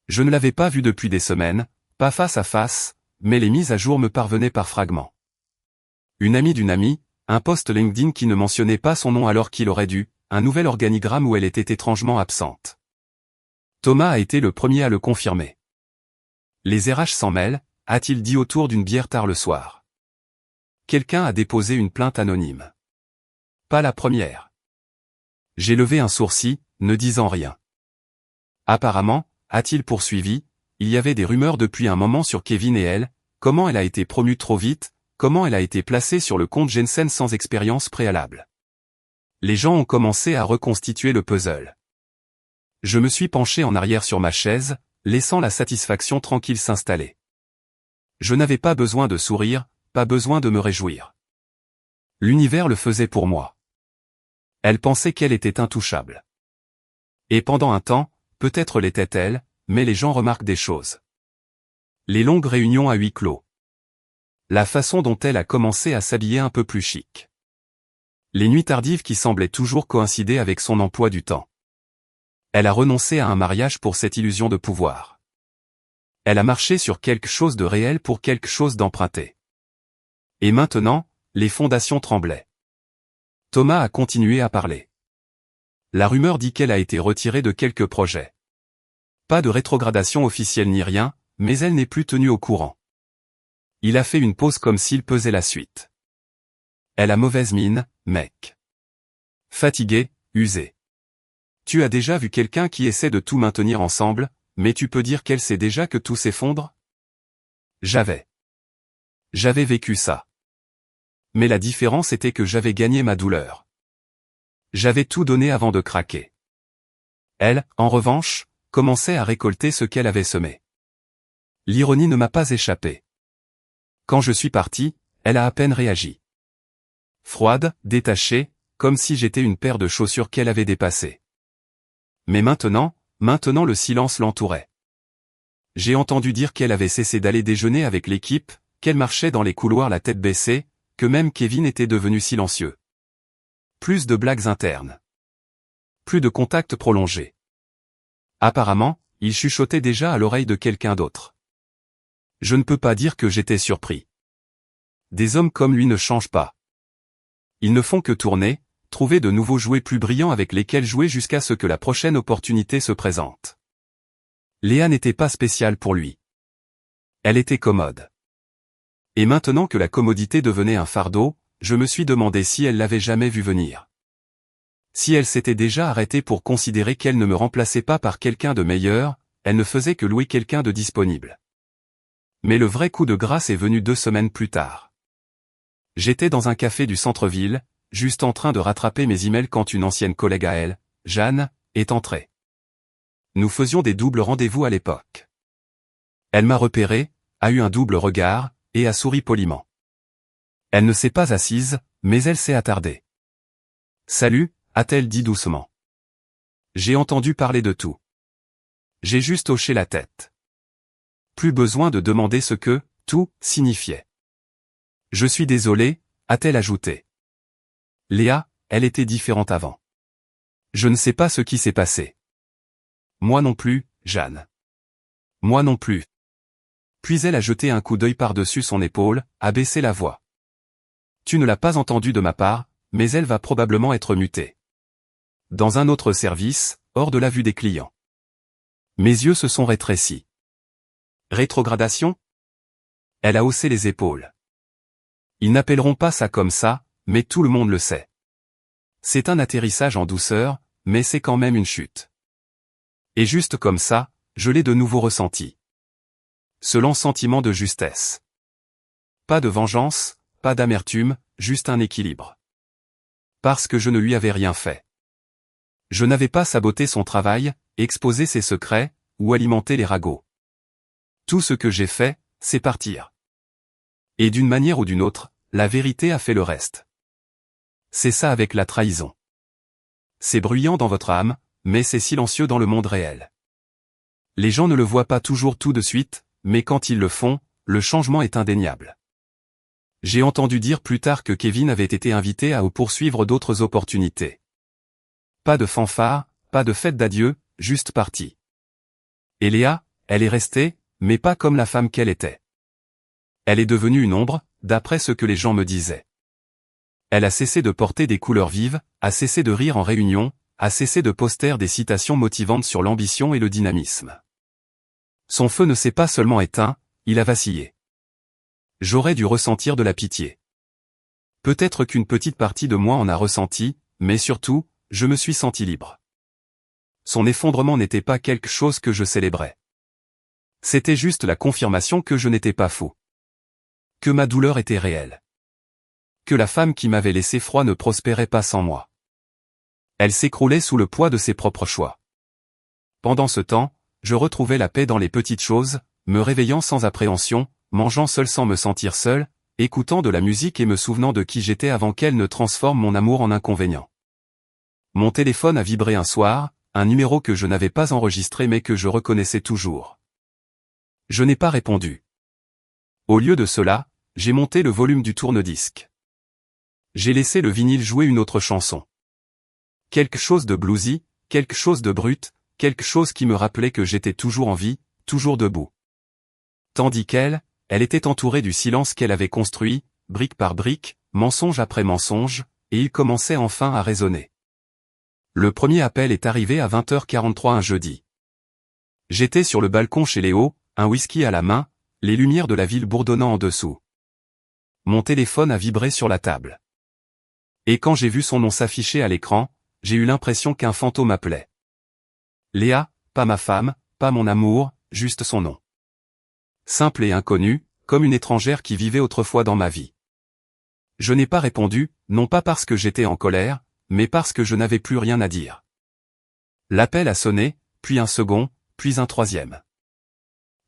Je ne l'avais pas vue depuis des semaines, pas face à face, mais les mises à jour me parvenaient par fragments. Une amie d'une amie, un post LinkedIn qui ne mentionnait pas son nom alors qu'il aurait dû, un nouvel organigramme où elle était étrangement absente. Thomas a été le premier à le confirmer. Les RH s'en mêlent, a-t-il dit autour d'une bière tard le soir. Quelqu'un a déposé une plainte anonyme. Pas la première. J'ai levé un sourcil, ne disant rien. Apparemment, a-t-il poursuivi, il y avait des rumeurs depuis un moment sur Kevin et elle, comment elle a été promue trop vite, comment elle a été placée sur le compte Jensen sans expérience préalable. Les gens ont commencé à reconstituer le puzzle. Je me suis penché en arrière sur ma chaise, laissant la satisfaction tranquille s'installer. Je n'avais pas besoin de sourire, pas besoin de me réjouir. L'univers le faisait pour moi. Elle pensait qu'elle était intouchable. Et pendant un temps, peut-être l'était-elle, mais les gens remarquent des choses. Les longues réunions à huis clos. La façon dont elle a commencé à s'habiller un peu plus chic. Les nuits tardives qui semblaient toujours coïncider avec son emploi du temps. Elle a renoncé à un mariage pour cette illusion de pouvoir. Elle a marché sur quelque chose de réel pour quelque chose d'emprunté. Et maintenant, les fondations tremblaient. Thomas a continué à parler. La rumeur dit qu'elle a été retirée de quelques projets. Pas de rétrogradation officielle ni rien, mais elle n'est plus tenue au courant. Il a fait une pause comme s'il pesait la suite. Elle a mauvaise mine, mec. Fatigué, usé. Tu as déjà vu quelqu'un qui essaie de tout maintenir ensemble, mais tu peux dire qu'elle sait déjà que tout s'effondre? J'avais vécu ça. Mais la différence était que j'avais gagné ma douleur. J'avais tout donné avant de craquer. Elle, en revanche, commençait à récolter ce qu'elle avait semé. L'ironie ne m'a pas échappé. Quand je suis parti, elle a à peine réagi. Froide, détachée, comme si j'étais une paire de chaussures qu'elle avait dépassées. Mais maintenant le silence l'entourait. J'ai entendu dire qu'elle avait cessé d'aller déjeuner avec l'équipe, qu'elle marchait dans les couloirs la tête baissée, que même Kevin était devenu silencieux. Plus de blagues internes. Plus de contacts prolongés. Apparemment, il chuchotait déjà à l'oreille de quelqu'un d'autre. Je ne peux pas dire que j'étais surpris. Des hommes comme lui ne changent pas. Ils ne font que tourner, trouver de nouveaux jouets plus brillants avec lesquels jouer jusqu'à ce que la prochaine opportunité se présente. Léa n'était pas spéciale pour lui. Elle était commode. Et maintenant que la commodité devenait un fardeau, je me suis demandé si elle l'avait jamais vu venir. Si elle s'était déjà arrêtée pour considérer qu'elle ne me remplaçait pas par quelqu'un de meilleur, elle ne faisait que louer quelqu'un de disponible. Mais le vrai coup de grâce est venu 2 semaines plus tard. J'étais dans un café du centre-ville, juste en train de rattraper mes emails quand une ancienne collègue à elle, Jeanne, est entrée. Nous faisions des doubles rendez-vous à l'époque. Elle m'a repéré, a eu un double regard, et a souri poliment. Elle ne s'est pas assise, mais elle s'est attardée. « Salut », a-t-elle dit doucement. J'ai entendu parler de tout. J'ai juste hoché la tête. Plus besoin de demander ce que « tout » signifiait. Je suis désolé, a-t-elle ajouté. Léa, elle était différente avant. Je ne sais pas ce qui s'est passé. Moi non plus, Jeanne. Moi non plus. Puis elle a jeté un coup d'œil par-dessus son épaule, a baissé la voix. Tu ne l'as pas entendu de ma part, mais elle va probablement être mutée. Dans un autre service, hors de la vue des clients. Mes yeux se sont rétrécis. Rétrogradation? Elle a haussé les épaules. Ils n'appelleront pas ça comme ça, mais tout le monde le sait. C'est un atterrissage en douceur, mais c'est quand même une chute. Et juste comme ça, je l'ai de nouveau ressenti. Ce lent sentiment de justesse. Pas de vengeance, pas d'amertume, juste un équilibre. Parce que je ne lui avais rien fait. Je n'avais pas saboté son travail, exposé ses secrets, ou alimenté les ragots. Tout ce que j'ai fait, c'est partir. Et d'une manière ou d'une autre, la vérité a fait le reste. C'est ça avec la trahison. C'est bruyant dans votre âme, mais c'est silencieux dans le monde réel. Les gens ne le voient pas toujours tout de suite, mais quand ils le font, le changement est indéniable. J'ai entendu dire plus tard que Kevin avait été invité à poursuivre d'autres opportunités. Pas de fanfare, pas de fête d'adieu, juste parti. Et Léa, elle est restée, mais pas comme la femme qu'elle était. Elle est devenue une ombre, d'après ce que les gens me disaient. Elle a cessé de porter des couleurs vives, a cessé de rire en réunion, a cessé de poster des citations motivantes sur l'ambition et le dynamisme. Son feu ne s'est pas seulement éteint, il a vacillé. J'aurais dû ressentir de la pitié. Peut-être qu'une petite partie de moi en a ressenti, mais surtout, je me suis senti libre. Son effondrement n'était pas quelque chose que je célébrais. C'était juste la confirmation que je n'étais pas fou. Que ma douleur était réelle. Que la femme qui m'avait laissé froid ne prospérait pas sans moi. Elle s'écroulait sous le poids de ses propres choix. Pendant ce temps, je retrouvais la paix dans les petites choses, me réveillant sans appréhension, mangeant seul sans me sentir seul, écoutant de la musique et me souvenant de qui j'étais avant qu'elle ne transforme mon amour en inconvénient. Mon téléphone a vibré un soir, un numéro que je n'avais pas enregistré mais que je reconnaissais toujours. Je n'ai pas répondu. Au lieu de cela, j'ai monté le volume du tourne-disque. J'ai laissé le vinyle jouer une autre chanson. Quelque chose de bluesy, quelque chose de brut, quelque chose qui me rappelait que j'étais toujours en vie, toujours debout. Tandis qu'elle, elle était entourée du silence qu'elle avait construit, brique par brique, mensonge après mensonge, et il commençait enfin à résonner. Le premier appel est arrivé à 20h43 un jeudi. J'étais sur le balcon chez Léo, un whisky à la main, Les lumières de la ville bourdonnant en dessous. Mon téléphone a vibré sur la table. Et quand j'ai vu son nom s'afficher à l'écran, j'ai eu l'impression qu'un fantôme appelait. Léa, pas ma femme, pas mon amour, juste son nom. Simple et inconnu, comme une étrangère qui vivait autrefois dans ma vie. Je n'ai pas répondu, non pas parce que j'étais en colère, mais parce que je n'avais plus rien à dire. L'appel a sonné, puis un second, puis un troisième.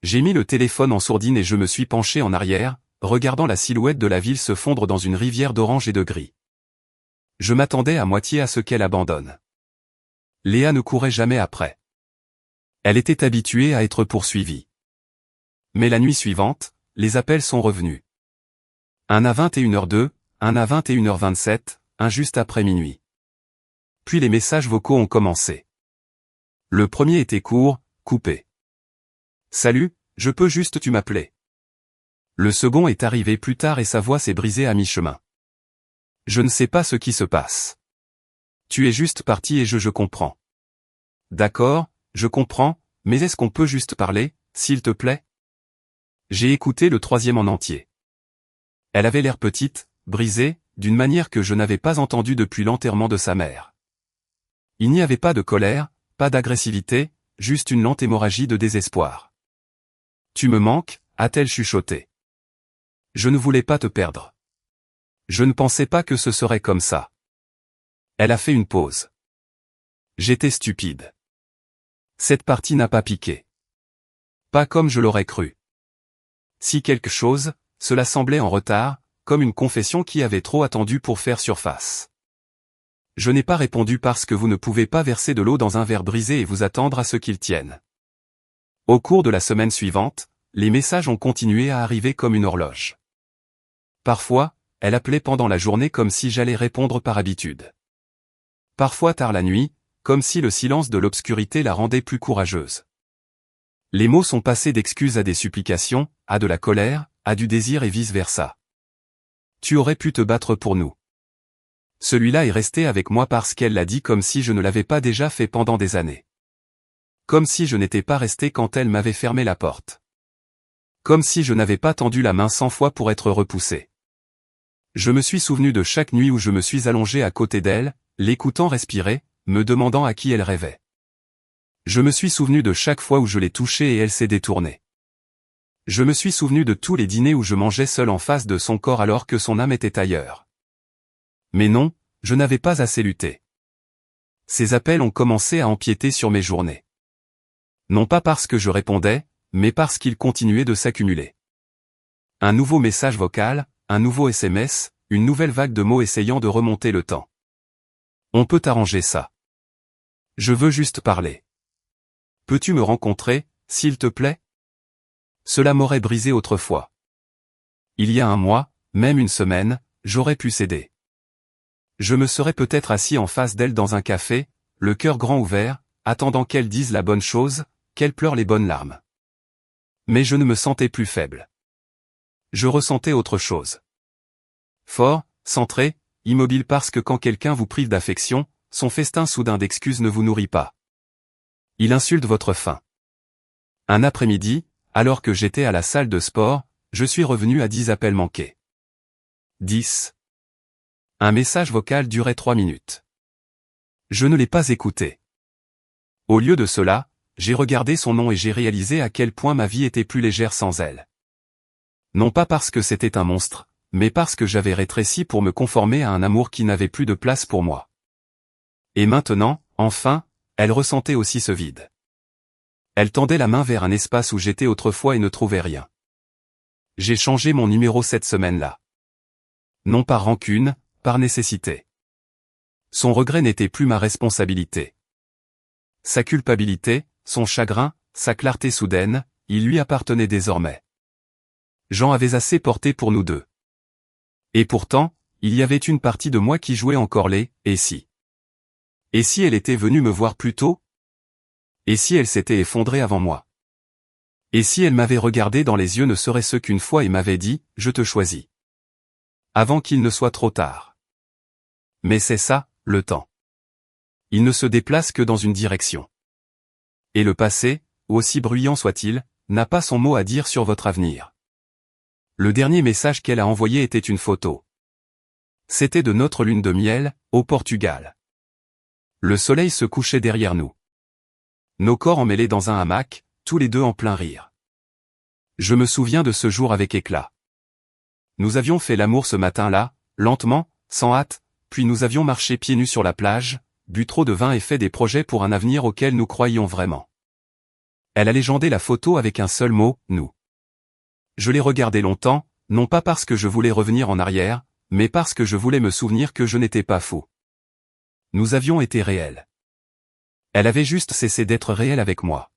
J'ai mis le téléphone en sourdine et je me suis penché en arrière, regardant la silhouette de la ville se fondre dans une rivière d'orange et de gris. Je m'attendais à moitié à ce qu'elle abandonne. Léa ne courait jamais après. Elle était habituée à être poursuivie. Mais la nuit suivante, les appels sont revenus. Un à 21h02, un à 21h27, un juste après minuit. Puis les messages vocaux ont commencé. Le premier était court, coupé. Salut, je peux juste tu m'appeler. Le second est arrivé plus tard et sa voix s'est brisée à mi-chemin. Je ne sais pas ce qui se passe. Tu es juste parti et je comprends. D'accord, je comprends, mais est-ce qu'on peut juste parler, s'il te plaît? J'ai écouté le troisième en entier. Elle avait l'air petite, brisée, d'une manière que je n'avais pas entendue depuis l'enterrement de sa mère. Il n'y avait pas de colère, pas d'agressivité, juste une lente hémorragie de désespoir. Tu me manques, a-t-elle chuchoté. Je ne voulais pas te perdre. Je ne pensais pas que ce serait comme ça. Elle a fait une pause. J'étais stupide. Cette partie n'a pas piqué. Pas comme je l'aurais cru. Si quelque chose, cela semblait en retard, comme une confession qui avait trop attendu pour faire surface. Je n'ai pas répondu parce que vous ne pouvez pas verser de l'eau dans un verre brisé et vous attendre à ce qu'il tienne. Au cours de la semaine suivante, les messages ont continué à arriver comme une horloge. Parfois, elle appelait pendant la journée comme si j'allais répondre par habitude. Parfois tard la nuit, comme si le silence de l'obscurité la rendait plus courageuse. Les mots sont passés d'excuses à des supplications, à de la colère, à du désir et vice-versa. Tu aurais pu te battre pour nous. Celui-là est resté avec moi parce qu'elle l'a dit comme si je ne l'avais pas déjà fait pendant des années. Comme si je n'étais pas resté quand elle m'avait fermé la porte. Comme si je n'avais pas tendu la main 100 fois pour être repoussé. Je me suis souvenu de chaque nuit où je me suis allongé à côté d'elle, l'écoutant respirer, me demandant à qui elle rêvait. Je me suis souvenu de chaque fois où je l'ai touchée et elle s'est détournée. Je me suis souvenu de tous les dîners où je mangeais seul en face de son corps alors que son âme était ailleurs. Mais non, je n'avais pas assez lutté. Ces appels ont commencé à empiéter sur mes journées. Non pas parce que je répondais, mais parce qu'ils continuaient de s'accumuler. Un nouveau message vocal, un nouveau SMS, une nouvelle vague de mots essayant de remonter le temps. On peut arranger ça. Je veux juste parler. Peux-tu me rencontrer, s'il te plaît? Cela m'aurait brisé autrefois. Il y a un mois, même une semaine, j'aurais pu céder. Je me serais peut-être assis en face d'elle dans un café, le cœur grand ouvert, attendant qu'elle dise la bonne chose, qu'elle pleure les bonnes larmes. Mais je ne me sentais plus faible. Je ressentais autre chose. Fort, centré, immobile parce que quand quelqu'un vous prive d'affection, son festin soudain d'excuses ne vous nourrit pas. Il insulte votre faim. Un après-midi, alors que j'étais à la salle de sport, je suis revenu à 10 appels manqués. 10. Un message vocal durait 3 minutes. Je ne l'ai pas écouté. Au lieu de cela, j'ai regardé son nom et j'ai réalisé à quel point ma vie était plus légère sans elle. Non pas parce que c'était un monstre, mais parce que j'avais rétréci pour me conformer à un amour qui n'avait plus de place pour moi. Et maintenant, enfin, elle ressentait aussi ce vide. Elle tendait la main vers un espace où j'étais autrefois et ne trouvait rien. J'ai changé mon numéro cette semaine-là. Non par rancune, par nécessité. Son regret n'était plus ma responsabilité. Sa culpabilité, son chagrin, sa clarté soudaine, il lui appartenait désormais. J'en avais assez porté pour nous deux. Et pourtant, il y avait une partie de moi qui jouait encore les « et si ». Et si elle était venue me voir plus tôt? Et si elle s'était effondrée avant moi? Et si elle m'avait regardé dans les yeux ne serait-ce qu'une fois et m'avait dit « je te choisis ». Avant qu'il ne soit trop tard. Mais c'est ça, le temps. Il ne se déplace que dans une direction. Et le passé, aussi bruyant soit-il, n'a pas son mot à dire sur votre avenir. Le dernier message qu'elle a envoyé était une photo. C'était de notre lune de miel, au Portugal. Le soleil se couchait derrière nous. Nos corps emmêlés dans un hamac, tous les deux en plein rire. Je me souviens de ce jour avec éclat. Nous avions fait l'amour ce matin-là, lentement, sans hâte, puis nous avions marché pieds nus sur la plage, bu trop de vin et fait des projets pour un avenir auquel nous croyions vraiment. Elle a légendé la photo avec un seul mot, nous. Je l'ai regardée longtemps, non pas parce que je voulais revenir en arrière, mais parce que je voulais me souvenir que je n'étais pas fou. Nous avions été réels. Elle avait juste cessé d'être réelle avec moi.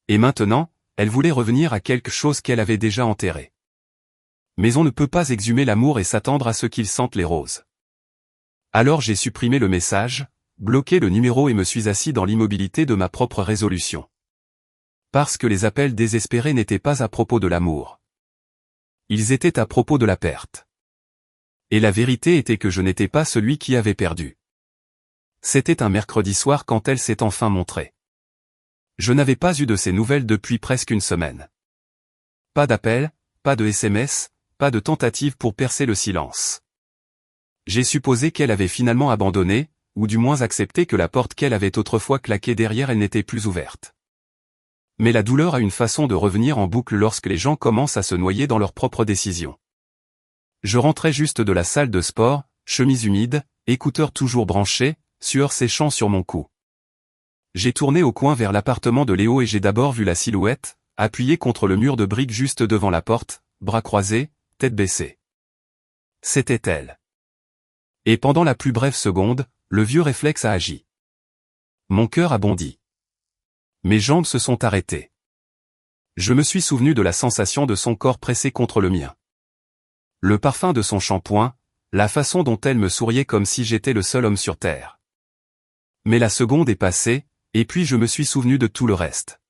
Et maintenant, elle voulait revenir à quelque chose qu'elle avait déjà enterré. Mais on ne peut pas exhumer l'amour et s'attendre à ce qu'il sente les roses. Alors j'ai supprimé le message, bloqué le numéro et me suis assis dans l'immobilité de ma propre résolution. Parce que les appels désespérés n'étaient pas à propos de l'amour. Ils étaient à propos de la perte. Et la vérité était que je n'étais pas celui qui avait perdu. C'était un mercredi soir quand elle s'est enfin montrée. Je n'avais pas eu de ses nouvelles depuis presque une semaine. Pas d'appel, pas de SMS, pas de tentative pour percer le silence. J'ai supposé qu'elle avait finalement abandonné, ou du moins accepté que la porte qu'elle avait autrefois claquée derrière elle n'était plus ouverte. Mais la douleur a une façon de revenir en boucle lorsque les gens commencent à se noyer dans leurs propres décisions. Je rentrais juste de la salle de sport, chemise humide, écouteurs toujours branchés, sueur séchant sur mon cou. J'ai tourné au coin vers l'appartement de Léo et j'ai d'abord vu la silhouette, appuyée contre le mur de briques juste devant la porte, bras croisés, tête baissée. C'était elle. Et pendant la plus brève seconde, le vieux réflexe a agi. Mon cœur a bondi. Mes jambes se sont arrêtées. Je me suis souvenu de la sensation de son corps pressé contre le mien. Le parfum de son shampoing, la façon dont elle me souriait comme si j'étais le seul homme sur terre. Mais la seconde est passée, et puis je me suis souvenu de tout le reste.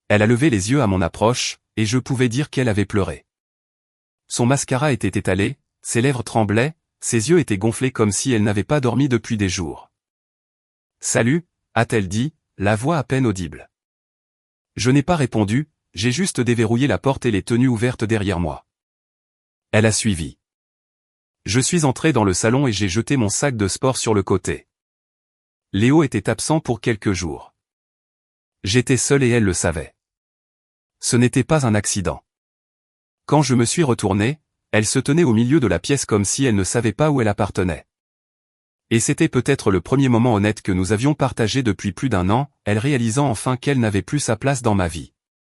Elle a levé les yeux à mon approche, et je pouvais dire qu'elle avait pleuré. Son mascara était étalé, ses lèvres tremblaient, ses yeux étaient gonflés comme si elle n'avait pas dormi depuis des jours. « Salut », a-t-elle dit, la voix à peine audible. Je n'ai pas répondu, j'ai juste déverrouillé la porte et les tenues ouvertes derrière moi. Elle a suivi. Je suis entré dans le salon et j'ai jeté mon sac de sport sur le côté. Léo était absent pour quelques jours. J'étais seul et elle le savait. Ce n'était pas un accident. Quand je me suis retourné, elle se tenait au milieu de la pièce comme si elle ne savait pas où elle appartenait. Et c'était peut-être le premier moment honnête que nous avions partagé depuis plus d'un an, elle réalisant enfin qu'elle n'avait plus sa place dans ma vie.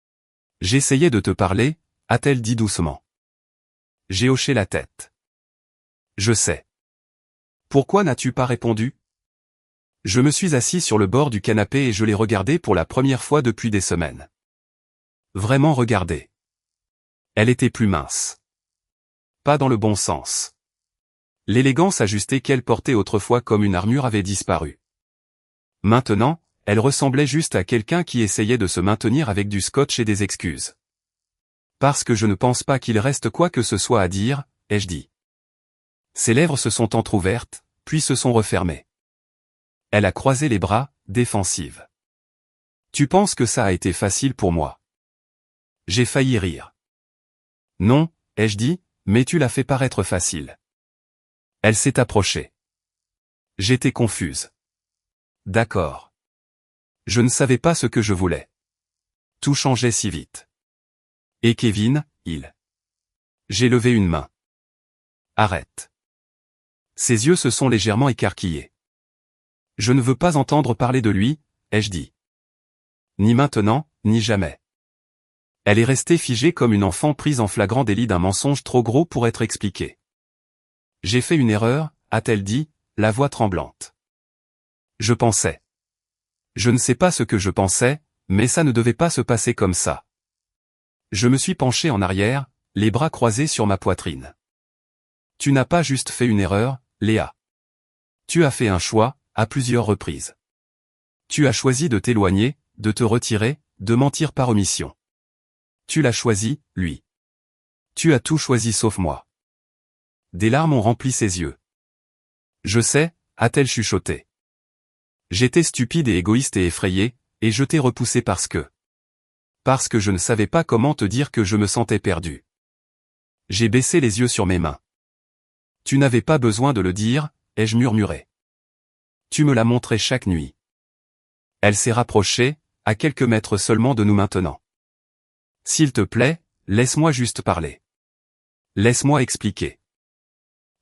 « J'essayais de te parler », a-t-elle dit doucement. J'ai hoché la tête. « Je sais. Pourquoi n'as-tu pas répondu ?» Je me suis assis sur le bord du canapé et je l'ai regardée pour la première fois depuis des semaines. Vraiment regardée. Elle était plus mince. Pas dans le bon sens. L'élégance ajustée qu'elle portait autrefois comme une armure avait disparu. Maintenant, elle ressemblait juste à quelqu'un qui essayait de se maintenir avec du scotch et des excuses. Parce que je ne pense pas qu'il reste quoi que ce soit à dire, ai-je dit. Ses lèvres se sont entr'ouvertes, puis se sont refermées. Elle a croisé les bras, défensive. Tu penses que ça a été facile pour moi? J'ai failli rire. Non, ai-je dit, mais tu l'as fait paraître facile. Elle s'est approchée. J'étais confuse. D'accord. Je ne savais pas ce que je voulais. Tout changeait si vite. Et Kevin, il. J'ai levé une main. Arrête. Ses yeux se sont légèrement écarquillés. Je ne veux pas entendre parler de lui, ai-je dit. Ni maintenant, ni jamais. Elle est restée figée comme une enfant prise en flagrant délit d'un mensonge trop gros pour être expliqué. J'ai fait une erreur, a-t-elle dit, la voix tremblante. Je pensais. Je ne sais pas ce que je pensais, mais ça ne devait pas se passer comme ça. Je me suis penché en arrière, les bras croisés sur ma poitrine. Tu n'as pas juste fait une erreur, Léa. Tu as fait un choix, à plusieurs reprises. Tu as choisi de t'éloigner, de te retirer, de mentir par omission. Tu l'as choisi, lui. Tu as tout choisi sauf moi. Des larmes ont rempli ses yeux. Je sais, a-t-elle chuchoté. J'étais stupide et égoïste et effrayé, et je t'ai repoussé parce que parce que je ne savais pas comment te dire que je me sentais perdu. J'ai baissé les yeux sur mes mains. Tu n'avais pas besoin de le dire, ai-je murmuré. Tu me l'as montré chaque nuit. Elle s'est rapprochée, à quelques mètres seulement de nous maintenant. S'il te plaît, laisse-moi juste parler. Laisse-moi expliquer.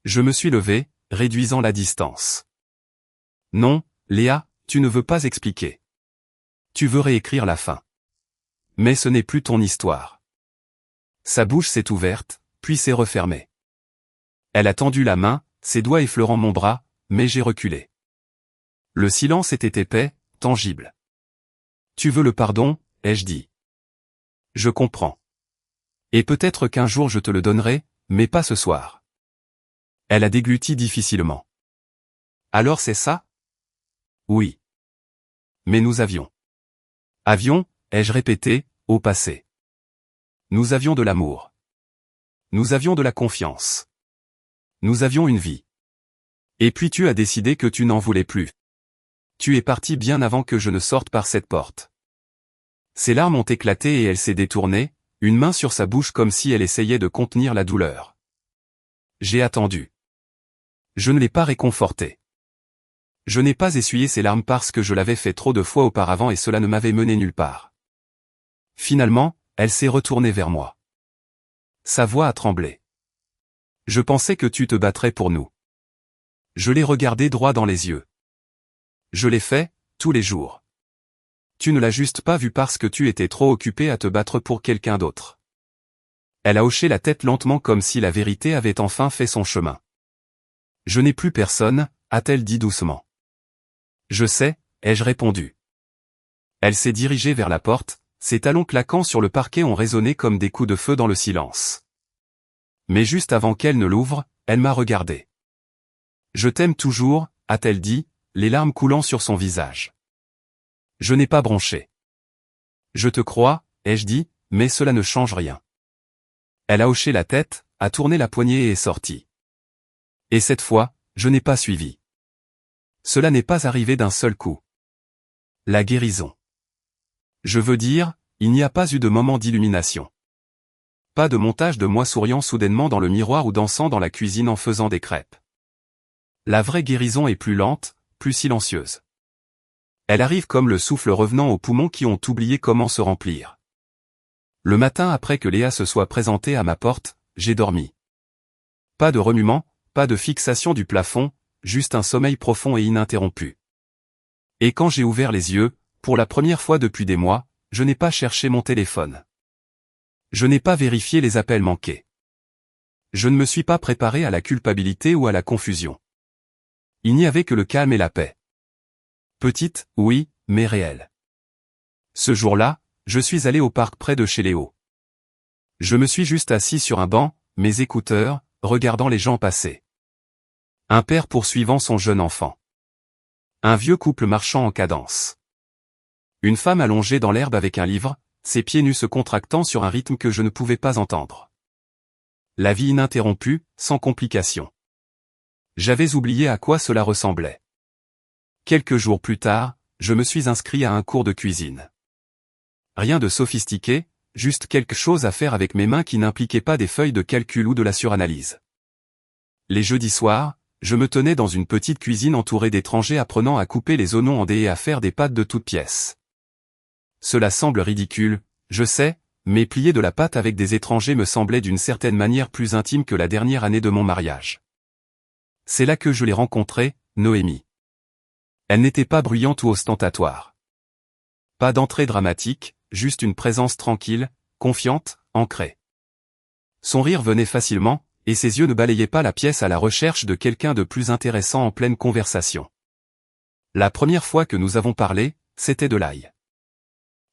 Je me suis levé, réduisant la distance. Non, Léa, tu ne veux pas expliquer. Tu veux réécrire la fin. Mais ce n'est plus ton histoire. Sa bouche s'est ouverte, puis s'est refermée. Elle a tendu la main, ses doigts effleurant mon bras, mais j'ai reculé. Le silence était épais, tangible. Tu veux le pardon, ai-je dit. Je comprends. Et peut-être qu'un jour je te le donnerai, mais pas ce soir. Elle a dégluti difficilement. Alors c'est ça? Oui. Mais nous avions. Avions, ai-je répété, au passé. Nous avions de l'amour. Nous avions de la confiance. Nous avions une vie. Et puis tu as décidé que tu n'en voulais plus. Tu es parti bien avant que je ne sorte par cette porte. Ses larmes ont éclaté et elle s'est détournée, une main sur sa bouche comme si elle essayait de contenir la douleur. J'ai attendu. Je ne l'ai pas réconfortée. Je n'ai pas essuyé ses larmes parce que je l'avais fait trop de fois auparavant et cela ne m'avait mené nulle part. Finalement, elle s'est retournée vers moi. Sa voix a tremblé. Je pensais que tu te battrais pour nous. Je l'ai regardé droit dans les yeux. Je l'ai fait, tous les jours. Tu ne l'as juste pas vu parce que tu étais trop occupé à te battre pour quelqu'un d'autre. Elle a hoché la tête lentement comme si la vérité avait enfin fait son chemin. Je n'ai plus personne, a-t-elle dit doucement. Je sais, ai-je répondu. Elle s'est dirigée vers la porte, ses talons claquant sur le parquet ont résonné comme des coups de feu dans le silence. Mais juste avant qu'elle ne l'ouvre, elle m'a regardé. Je t'aime toujours, a-t-elle dit, les larmes coulant sur son visage. Je n'ai pas bronché. Je te crois, ai-je dit, mais cela ne change rien. Elle a hoché la tête, a tourné la poignée et est sortie. Et cette fois, je n'ai pas suivi. Cela n'est pas arrivé d'un seul coup. La guérison. Je veux dire, il n'y a pas eu de moment d'illumination. Pas de montage de moi souriant soudainement dans le miroir ou dansant dans la cuisine en faisant des crêpes. La vraie guérison est plus lente, plus silencieuse. Elle arrive comme le souffle revenant aux poumons qui ont oublié comment se remplir. Le matin après que Léa se soit présentée à ma porte, j'ai dormi. Pas de remuement, pas de fixation du plafond, juste un sommeil profond et ininterrompu. Et quand j'ai ouvert les yeux, pour la première fois depuis des mois, je n'ai pas cherché mon téléphone. Je n'ai pas vérifié les appels manqués. Je ne me suis pas préparé à la culpabilité ou à la confusion. Il n'y avait que le calme et la paix. Petite, oui, mais réelle. Ce jour-là, je suis allé au parc près de chez Léo. Je me suis juste assis sur un banc, mes écouteurs, regardant les gens passer. Un père poursuivant son jeune enfant. Un vieux couple marchant en cadence. Une femme allongée dans l'herbe avec un livre, ses pieds nus se contractant sur un rythme que je ne pouvais pas entendre. La vie ininterrompue, sans complications. J'avais oublié à quoi cela ressemblait. Quelques jours plus tard, je me suis inscrit à un cours de cuisine. Rien de sophistiqué, juste quelque chose à faire avec mes mains qui n'impliquait pas des feuilles de calcul ou de la suranalyse. Les jeudis soirs, je me tenais dans une petite cuisine entourée d'étrangers apprenant à couper les oignons en dés et à faire des pâtes de toutes pièces. Cela semble ridicule, je sais, mais plier de la pâte avec des étrangers me semblait d'une certaine manière plus intime que la dernière année de mon mariage. C'est là que je l'ai rencontrée, Noémie. Elle n'était pas bruyante ou ostentatoire. Pas d'entrée dramatique, juste une présence tranquille, confiante, ancrée. Son rire venait facilement, et ses yeux ne balayaient pas la pièce à la recherche de quelqu'un de plus intéressant en pleine conversation. La première fois que nous avons parlé, c'était de l'ail.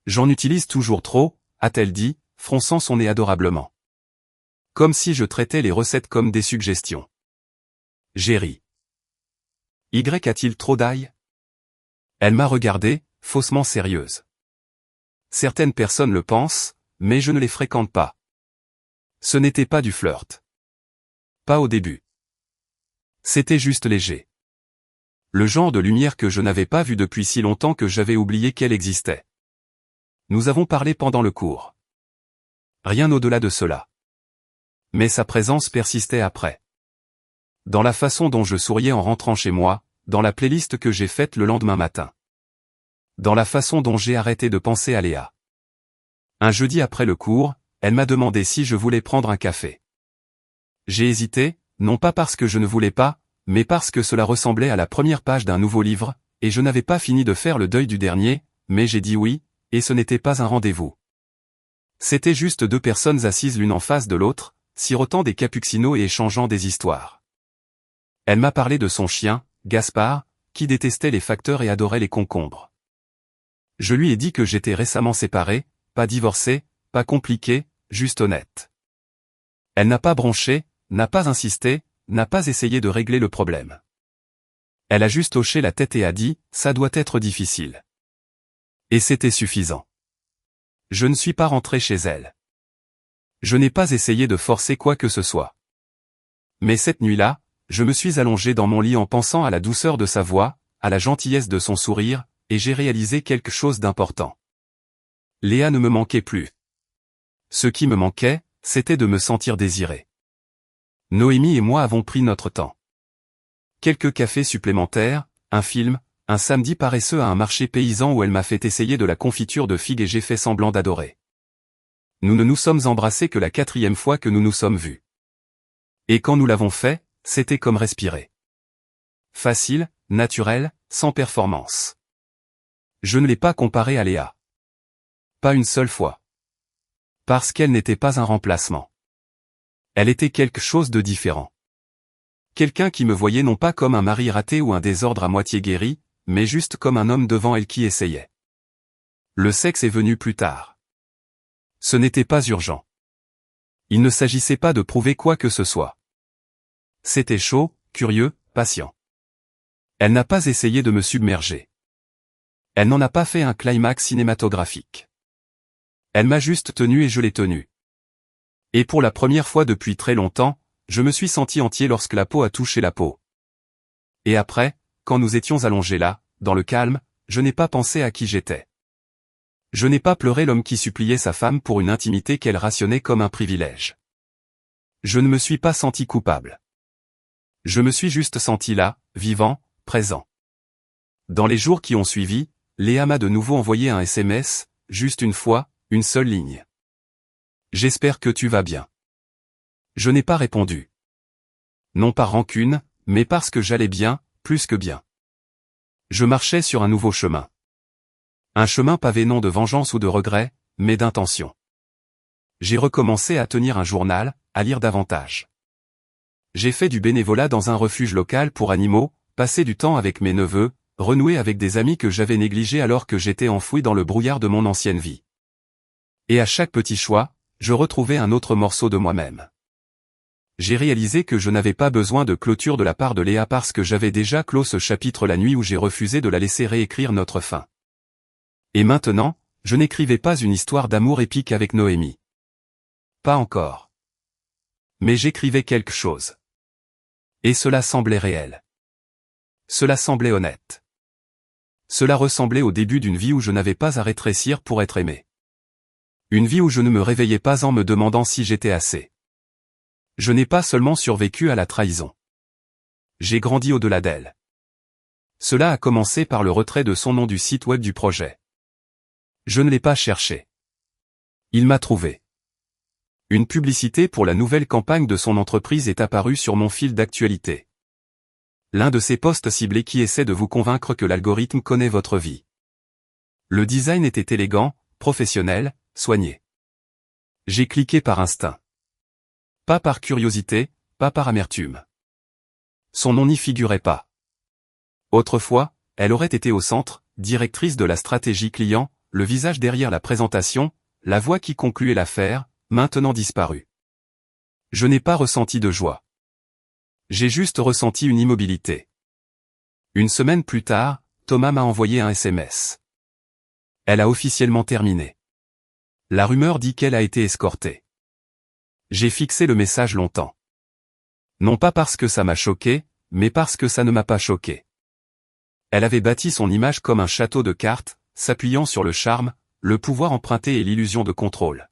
J'en utilise toujours trop, a-t-elle dit, fronçant son nez adorablement. Comme si je traitais les recettes comme des suggestions. J'ai ri. Y a-t-il trop d'ail? Elle m'a regardé, faussement sérieuse. Certaines personnes le pensent, mais je ne les fréquente pas. Ce n'était pas du flirt. Pas au début. C'était juste léger. Le genre de lumière que je n'avais pas vue depuis si longtemps que j'avais oublié qu'elle existait. Nous avons parlé pendant le cours. Rien au-delà de cela. Mais sa présence persistait après. Dans la façon dont je souriais en rentrant chez moi, dans la playlist que j'ai faite le lendemain matin. Dans la façon dont j'ai arrêté de penser à Léa. Un jeudi après le cours, elle m'a demandé si je voulais prendre un café. J'ai hésité, non pas parce que je ne voulais pas, mais parce que cela ressemblait à la première page d'un nouveau livre, et je n'avais pas fini de faire le deuil du dernier, mais j'ai dit oui, et ce n'était pas un rendez-vous. C'était juste deux personnes assises l'une en face de l'autre, sirotant des cappuccinos et échangeant des histoires. Elle m'a parlé de son chien, Gaspard, qui détestait les facteurs et adorait les concombres. Je lui ai dit que j'étais récemment séparé, pas divorcé, pas compliqué, juste honnête. Elle n'a pas bronché, n'a pas insisté, n'a pas essayé de régler le problème. Elle a juste hoché la tête et a dit, ça doit être difficile. Et c'était suffisant. Je ne suis pas rentré chez elle. Je n'ai pas essayé de forcer quoi que ce soit. Mais cette nuit-là, je me suis allongé dans mon lit en pensant à la douceur de sa voix, à la gentillesse de son sourire, et j'ai réalisé quelque chose d'important. Léa ne me manquait plus. Ce qui me manquait, c'était de me sentir désiré. Noémie et moi avons pris notre temps. Quelques cafés supplémentaires, un film, un samedi paresseux à un marché paysan où elle m'a fait essayer de la confiture de figues et j'ai fait semblant d'adorer. Nous ne nous sommes embrassés que la 4e fois que nous nous sommes vus. Et quand nous l'avons fait, c'était comme respirer. Facile, naturel, sans performance. Je ne l'ai pas comparé à Léa. Pas une seule fois. Parce qu'elle n'était pas un remplacement. Elle était quelque chose de différent. Quelqu'un qui me voyait non pas comme un mari raté ou un désordre à moitié guéri, mais juste comme un homme devant elle qui essayait. Le sexe est venu plus tard. Ce n'était pas urgent. Il ne s'agissait pas de prouver quoi que ce soit. C'était chaud, curieux, patient. Elle n'a pas essayé de me submerger. Elle n'en a pas fait un climax cinématographique. Elle m'a juste tenu et je l'ai tenu. Et pour la première fois depuis très longtemps, je me suis senti entier lorsque la peau a touché la peau. Et après, quand nous étions allongés là, dans le calme, je n'ai pas pensé à qui j'étais. Je n'ai pas pleuré l'homme qui suppliait sa femme pour une intimité qu'elle rationnait comme un privilège. Je ne me suis pas senti coupable. Je me suis juste senti là, vivant, présent. Dans les jours qui ont suivi, Léa m'a de nouveau envoyé un SMS, juste une fois, une seule ligne. J'espère que tu vas bien. Je n'ai pas répondu. Non par rancune, mais parce que j'allais bien, plus que bien. Je marchais sur un nouveau chemin. Un chemin pavé non de vengeance ou de regret, mais d'intention. J'ai recommencé à tenir un journal, à lire davantage. J'ai fait du bénévolat dans un refuge local pour animaux, passé du temps avec mes neveux, renoué avec des amis que j'avais négligés alors que j'étais enfoui dans le brouillard de mon ancienne vie. Et à chaque petit choix, je retrouvais un autre morceau de moi-même. J'ai réalisé que je n'avais pas besoin de clôture de la part de Léa parce que j'avais déjà clos ce chapitre la nuit où j'ai refusé de la laisser réécrire notre fin. Et maintenant, je n'écrivais pas une histoire d'amour épique avec Noémie. Pas encore. Mais j'écrivais quelque chose. Et cela semblait réel. Cela semblait honnête. Cela ressemblait au début d'une vie où je n'avais pas à rétrécir pour être aimé. Une vie où je ne me réveillais pas en me demandant si j'étais assez. Je n'ai pas seulement survécu à la trahison. J'ai grandi au-delà d'elle. Cela a commencé par le retrait de son nom du site web du projet. Je ne l'ai pas cherché. Il m'a trouvé. Une publicité pour la nouvelle campagne de son entreprise est apparue sur mon fil d'actualité. L'un de ces posts ciblés qui essaie de vous convaincre que l'algorithme connaît votre vie. Le design était élégant, professionnel, soigné. J'ai cliqué par instinct. Pas par curiosité, pas par amertume. Son nom n'y figurait pas. Autrefois, elle aurait été au centre, directrice de la stratégie client, le visage derrière la présentation, la voix qui concluait l'affaire, maintenant disparue. Je n'ai pas ressenti de joie. J'ai juste ressenti une immobilité. Une semaine plus tard, Thomas m'a envoyé un SMS. Elle a officiellement terminé. La rumeur dit qu'elle a été escortée. J'ai fixé le message longtemps. Non pas parce que ça m'a choqué, mais parce que ça ne m'a pas choqué. Elle avait bâti son image comme un château de cartes, s'appuyant sur le charme, le pouvoir emprunté et l'illusion de contrôle.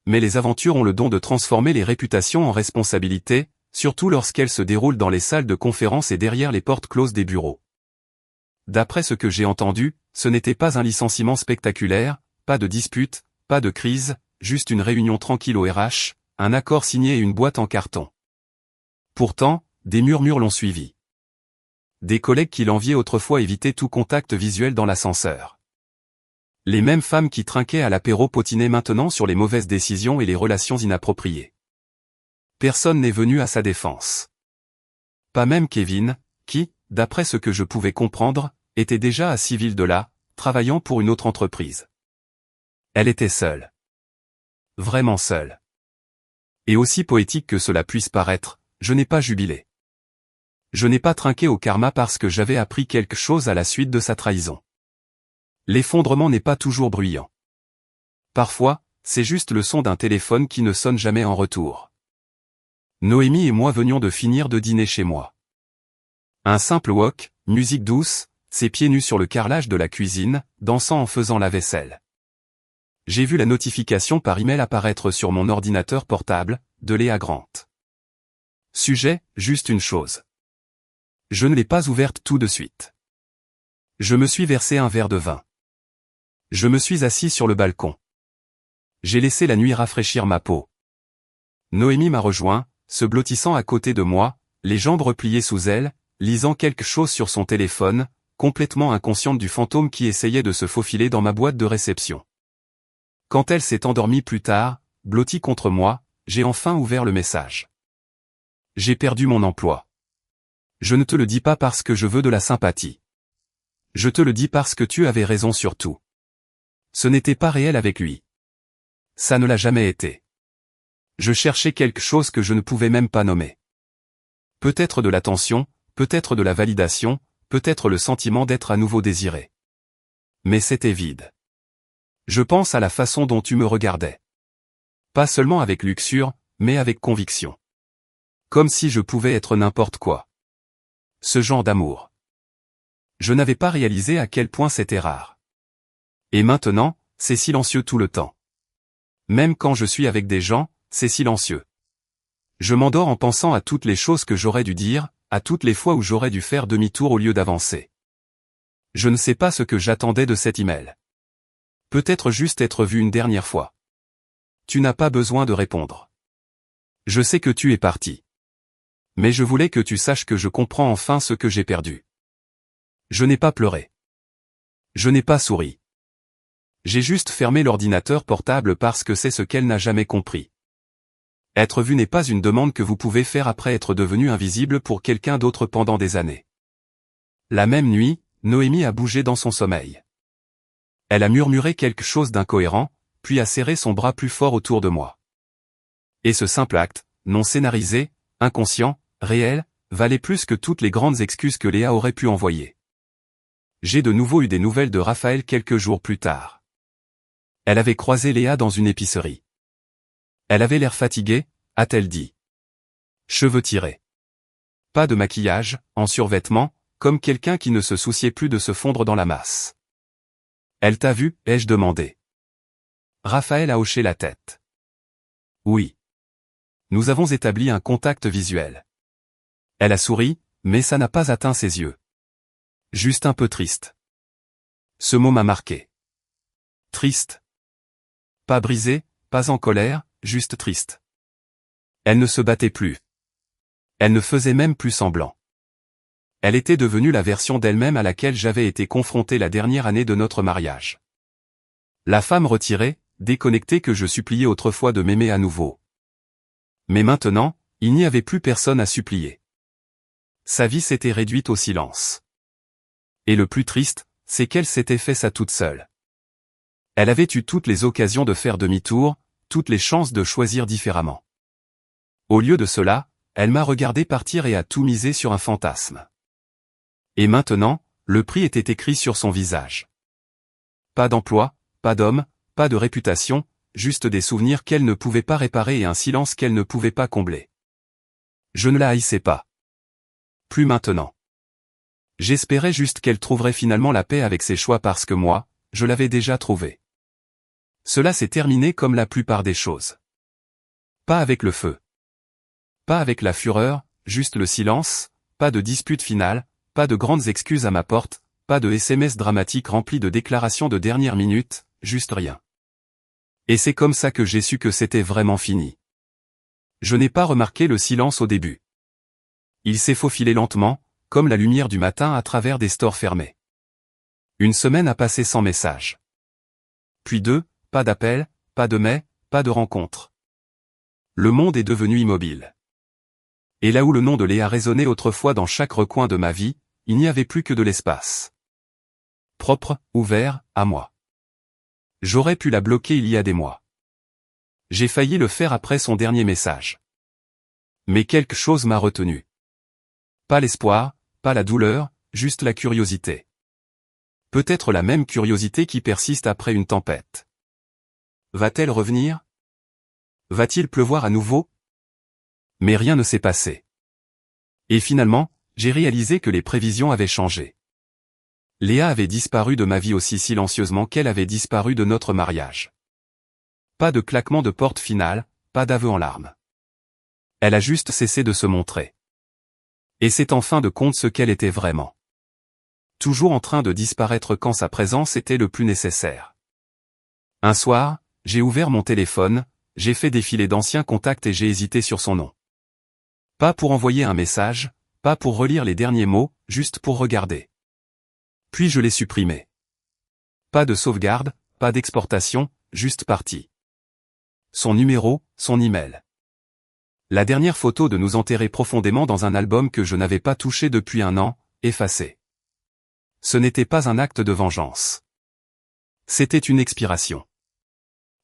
Mais les aventures ont le don de transformer les réputations en responsabilités, surtout lorsqu'elles se déroulent dans les salles de conférence et derrière les portes closes des bureaux. D'après ce que j'ai entendu, ce n'était pas un licenciement spectaculaire, pas de dispute, pas de crise, juste une réunion tranquille au RH, un accord signé et une boîte en carton. Pourtant, des murmures l'ont suivi. Des collègues qui l'enviaient autrefois évitaient tout contact visuel dans l'ascenseur. Les mêmes femmes qui trinquaient à l'apéro potinaient maintenant sur les mauvaises décisions et les relations inappropriées. Personne n'est venu à sa défense. Pas même Kevin, qui, d'après ce que je pouvais comprendre, était déjà à 6 villes de là, travaillant pour une autre entreprise. Elle était seule. Vraiment seule. Et aussi poétique que cela puisse paraître, je n'ai pas jubilé. Je n'ai pas trinqué au karma parce que j'avais appris quelque chose à la suite de sa trahison. L'effondrement n'est pas toujours bruyant. Parfois, c'est juste le son d'un téléphone qui ne sonne jamais en retour. Noémie et moi venions de finir de dîner chez moi. Un simple wok, musique douce, ses pieds nus sur le carrelage de la cuisine, dansant en faisant la vaisselle. J'ai vu la notification par email apparaître sur mon ordinateur portable, de Léa Grant. Sujet, juste une chose. Je ne l'ai pas ouverte tout de suite. Je me suis versé un verre de vin. Je me suis assis sur le balcon. J'ai laissé la nuit rafraîchir ma peau. Noémie m'a rejoint, se blottissant à côté de moi, les jambes repliées sous elle, lisant quelque chose sur son téléphone, complètement inconsciente du fantôme qui essayait de se faufiler dans ma boîte de réception. Quand elle s'est endormie plus tard, blottie contre moi, j'ai enfin ouvert le message. J'ai perdu mon emploi. Je ne te le dis pas parce que je veux de la sympathie. Je te le dis parce que tu avais raison sur tout. Ce n'était pas réel avec lui. Ça ne l'a jamais été. Je cherchais quelque chose que je ne pouvais même pas nommer. Peut-être de l'attention, peut-être de la validation, peut-être le sentiment d'être à nouveau désiré. Mais c'était vide. Je pense à la façon dont tu me regardais. Pas seulement avec luxure, mais avec conviction. Comme si je pouvais être n'importe quoi. Ce genre d'amour. Je n'avais pas réalisé à quel point c'était rare. Et maintenant, c'est silencieux tout le temps. Même quand je suis avec des gens, c'est silencieux. Je m'endors en pensant à toutes les choses que j'aurais dû dire, à toutes les fois où j'aurais dû faire demi-tour au lieu d'avancer. Je ne sais pas ce que j'attendais de cet email. Peut-être juste être vu une dernière fois. Tu n'as pas besoin de répondre. Je sais que tu es parti. Mais je voulais que tu saches que je comprends enfin ce que j'ai perdu. Je n'ai pas pleuré. Je n'ai pas souri. J'ai juste fermé l'ordinateur portable parce que c'est ce qu'elle n'a jamais compris. Être vu n'est pas une demande que vous pouvez faire après être devenu invisible pour quelqu'un d'autre pendant des années. La même nuit, Noémie a bougé dans son sommeil. Elle a murmuré quelque chose d'incohérent, puis a serré son bras plus fort autour de moi. Et ce simple acte, non scénarisé, inconscient, réel, valait plus que toutes les grandes excuses que Léa aurait pu envoyer. J'ai de nouveau eu des nouvelles de Raphaël quelques jours plus tard. Elle avait croisé Léa dans une épicerie. Elle avait l'air fatiguée, a-t-elle dit. Cheveux tirés. Pas de maquillage, en survêtement, comme quelqu'un qui ne se souciait plus de se fondre dans la masse. Elle t'a vu, ai-je demandé. Raphaël a hoché la tête. Oui. Nous avons établi un contact visuel. Elle a souri, mais ça n'a pas atteint ses yeux. Juste un peu triste. Ce mot m'a marqué. Triste. Pas brisé, pas en colère, juste triste. Elle ne se battait plus. Elle ne faisait même plus semblant. Elle était devenue la version d'elle-même à laquelle j'avais été confronté la dernière année de notre mariage. La femme retirée, déconnectée que je suppliais autrefois de m'aimer à nouveau. Mais maintenant, il n'y avait plus personne à supplier. Sa vie s'était réduite au silence. Et le plus triste, c'est qu'elle s'était fait ça toute seule. Elle avait eu toutes les occasions de faire demi-tour, toutes les chances de choisir différemment. Au lieu de cela, elle m'a regardé partir et a tout misé sur un fantasme. Et maintenant, le prix était écrit sur son visage. Pas d'emploi, pas d'homme, pas de réputation, juste des souvenirs qu'elle ne pouvait pas réparer et un silence qu'elle ne pouvait pas combler. Je ne la haïssais pas. Plus maintenant. J'espérais juste qu'elle trouverait finalement la paix avec ses choix parce que moi, je l'avais déjà trouvé. Cela s'est terminé comme la plupart des choses. Pas avec le feu. Pas avec la fureur, juste le silence, pas de dispute finale, pas de grandes excuses à ma porte, pas de SMS dramatiques remplis de déclarations de dernière minute, juste rien. Et c'est comme ça que j'ai su que c'était vraiment fini. Je n'ai pas remarqué le silence au début. Il s'est faufilé lentement, comme la lumière du matin à travers des stores fermés. Une semaine a passé sans message. Puis 2, pas d'appel, pas de mail, pas de rencontre. Le monde est devenu immobile. Et là où le nom de Léa résonnait autrefois dans chaque recoin de ma vie, il n'y avait plus que de l'espace. Propre, ouvert, à moi. J'aurais pu la bloquer il y a des mois. J'ai failli le faire après son dernier message. Mais quelque chose m'a retenu. Pas l'espoir, pas la douleur, juste la curiosité. Peut-être la même curiosité qui persiste après une tempête. Va-t-elle revenir? Va-t-il pleuvoir à nouveau? Mais rien ne s'est passé. Et finalement, j'ai réalisé que les prévisions avaient changé. Léa avait disparu de ma vie aussi silencieusement qu'elle avait disparu de notre mariage. Pas de claquement de porte final, pas d'aveu en larmes. Elle a juste cessé de se montrer. Et c'est en fin de compte ce qu'elle était vraiment. Toujours en train de disparaître quand sa présence était le plus nécessaire. Un soir, j'ai ouvert mon téléphone, j'ai fait défiler d'anciens contacts et j'ai hésité sur son nom. Pas pour envoyer un message, pas pour relire les derniers mots, juste pour regarder. Puis je l'ai supprimé. Pas de sauvegarde, pas d'exportation, juste parti. Son numéro, son email. La dernière photo de nous enterrer profondément dans un album que je n'avais pas touché depuis un an, effacé. Ce n'était pas un acte de vengeance. C'était une expiration.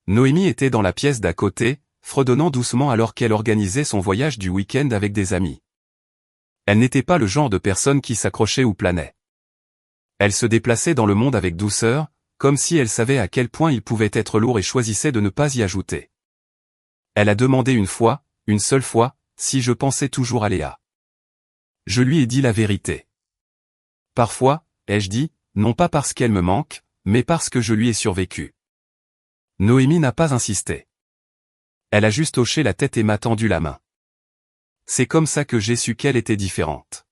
Noémie était dans la pièce d'à côté, fredonnant doucement alors qu'elle organisait son voyage du week-end avec des amis. Elle n'était pas le genre de personne qui s'accrochait ou planait. Elle se déplaçait dans le monde avec douceur, comme si elle savait à quel point il pouvait être lourd et choisissait de ne pas y ajouter. Elle a demandé une fois, une seule fois, si je pensais toujours à Léa. Je lui ai dit la vérité. Parfois, ai-je dit, non pas parce qu'elle me manque, mais parce que je lui ai survécu. Noémie n'a pas insisté. Elle a juste hoché la tête et m'a tendu la main. C'est comme ça que j'ai su qu'elle était différente.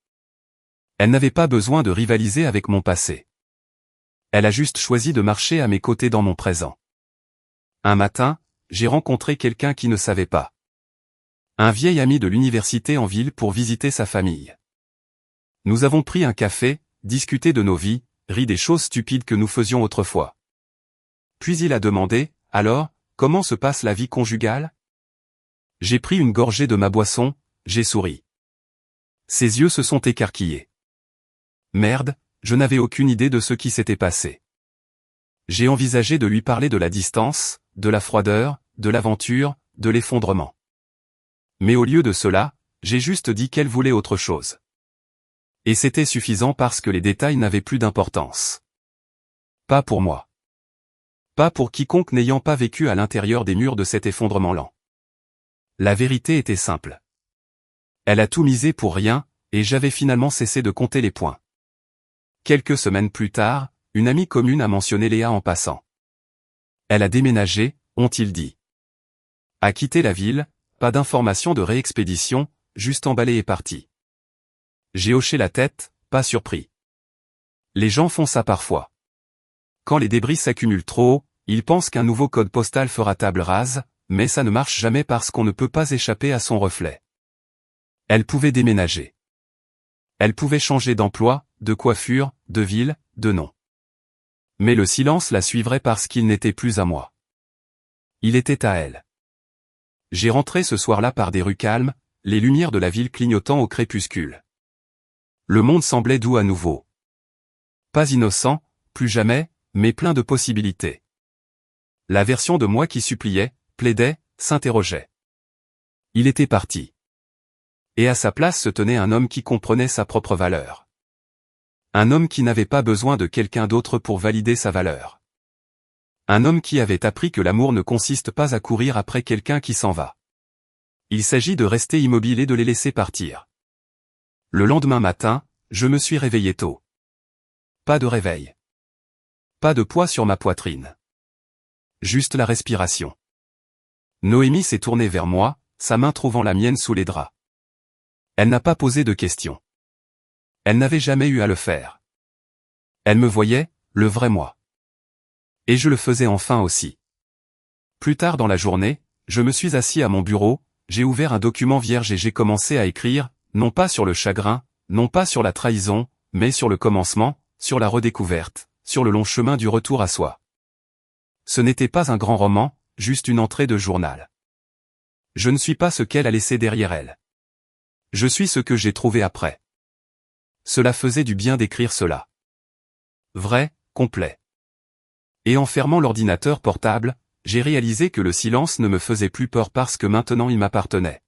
Elle n'avait pas besoin de rivaliser avec mon passé. Elle a juste choisi de marcher à mes côtés dans mon présent. Un matin, j'ai rencontré quelqu'un qui ne savait pas. Un vieil ami de l'université en ville pour visiter sa famille. Nous avons pris un café, discuté de nos vies, ri des choses stupides que nous faisions autrefois. Puis il a demandé, alors, comment se passe la vie conjugale? J'ai pris une gorgée de ma boisson, j'ai souri. Ses yeux se sont écarquillés. Merde, je n'avais aucune idée de ce qui s'était passé. J'ai envisagé de lui parler de la distance, de la froideur, de l'aventure, de l'effondrement. Mais au lieu de cela, j'ai juste dit qu'elle voulait autre chose. Et c'était suffisant parce que les détails n'avaient plus d'importance. Pas pour moi. Pas pour quiconque n'ayant pas vécu à l'intérieur des murs de cet effondrement lent. La vérité était simple. Elle a tout misé pour rien, et j'avais finalement cessé de compter les points. Quelques semaines plus tard, une amie commune a mentionné Léa en passant. Elle a déménagé, ont-ils dit. A quitté la ville, pas d'information de réexpédition, juste emballé et parti. J'ai hoché la tête, pas surpris. Les gens font ça parfois. Quand les débris s'accumulent trop haut, ils pensent qu'un nouveau code postal fera table rase, mais ça ne marche jamais parce qu'on ne peut pas échapper à son reflet. Elle pouvait déménager. Elle pouvait changer d'emploi, de coiffure, de ville, de nom. Mais le silence la suivrait parce qu'il n'était plus à moi. Il était à elle. J'ai rentré ce soir-là par des rues calmes, les lumières de la ville clignotant au crépuscule. Le monde semblait doux à nouveau. Pas innocent, plus jamais, mais plein de possibilités. La version de moi qui suppliait, plaidait, s'interrogeait. Il était parti. Et à sa place se tenait un homme qui comprenait sa propre valeur. Un homme qui n'avait pas besoin de quelqu'un d'autre pour valider sa valeur. Un homme qui avait appris que l'amour ne consiste pas à courir après quelqu'un qui s'en va. Il s'agit de rester immobile et de les laisser partir. Le lendemain matin, je me suis réveillé tôt. Pas de réveil. Pas de poids sur ma poitrine. Juste la respiration. Noémie s'est tournée vers moi, sa main trouvant la mienne sous les draps. Elle n'a pas posé de questions. Elle n'avait jamais eu à le faire. Elle me voyait, le vrai moi. Et je le faisais enfin aussi. Plus tard dans la journée, je me suis assis à mon bureau, j'ai ouvert un document vierge et j'ai commencé à écrire, non pas sur le chagrin, non pas sur la trahison, mais sur le commencement, sur la redécouverte, sur le long chemin du retour à soi. Ce n'était pas un grand roman, juste une entrée de journal. Je ne suis pas ce qu'elle a laissé derrière elle. Je suis ce que j'ai trouvé après. Cela faisait du bien d'écrire cela. Vrai, complet. Et en fermant l'ordinateur portable, j'ai réalisé que le silence ne me faisait plus peur parce que maintenant il m'appartenait.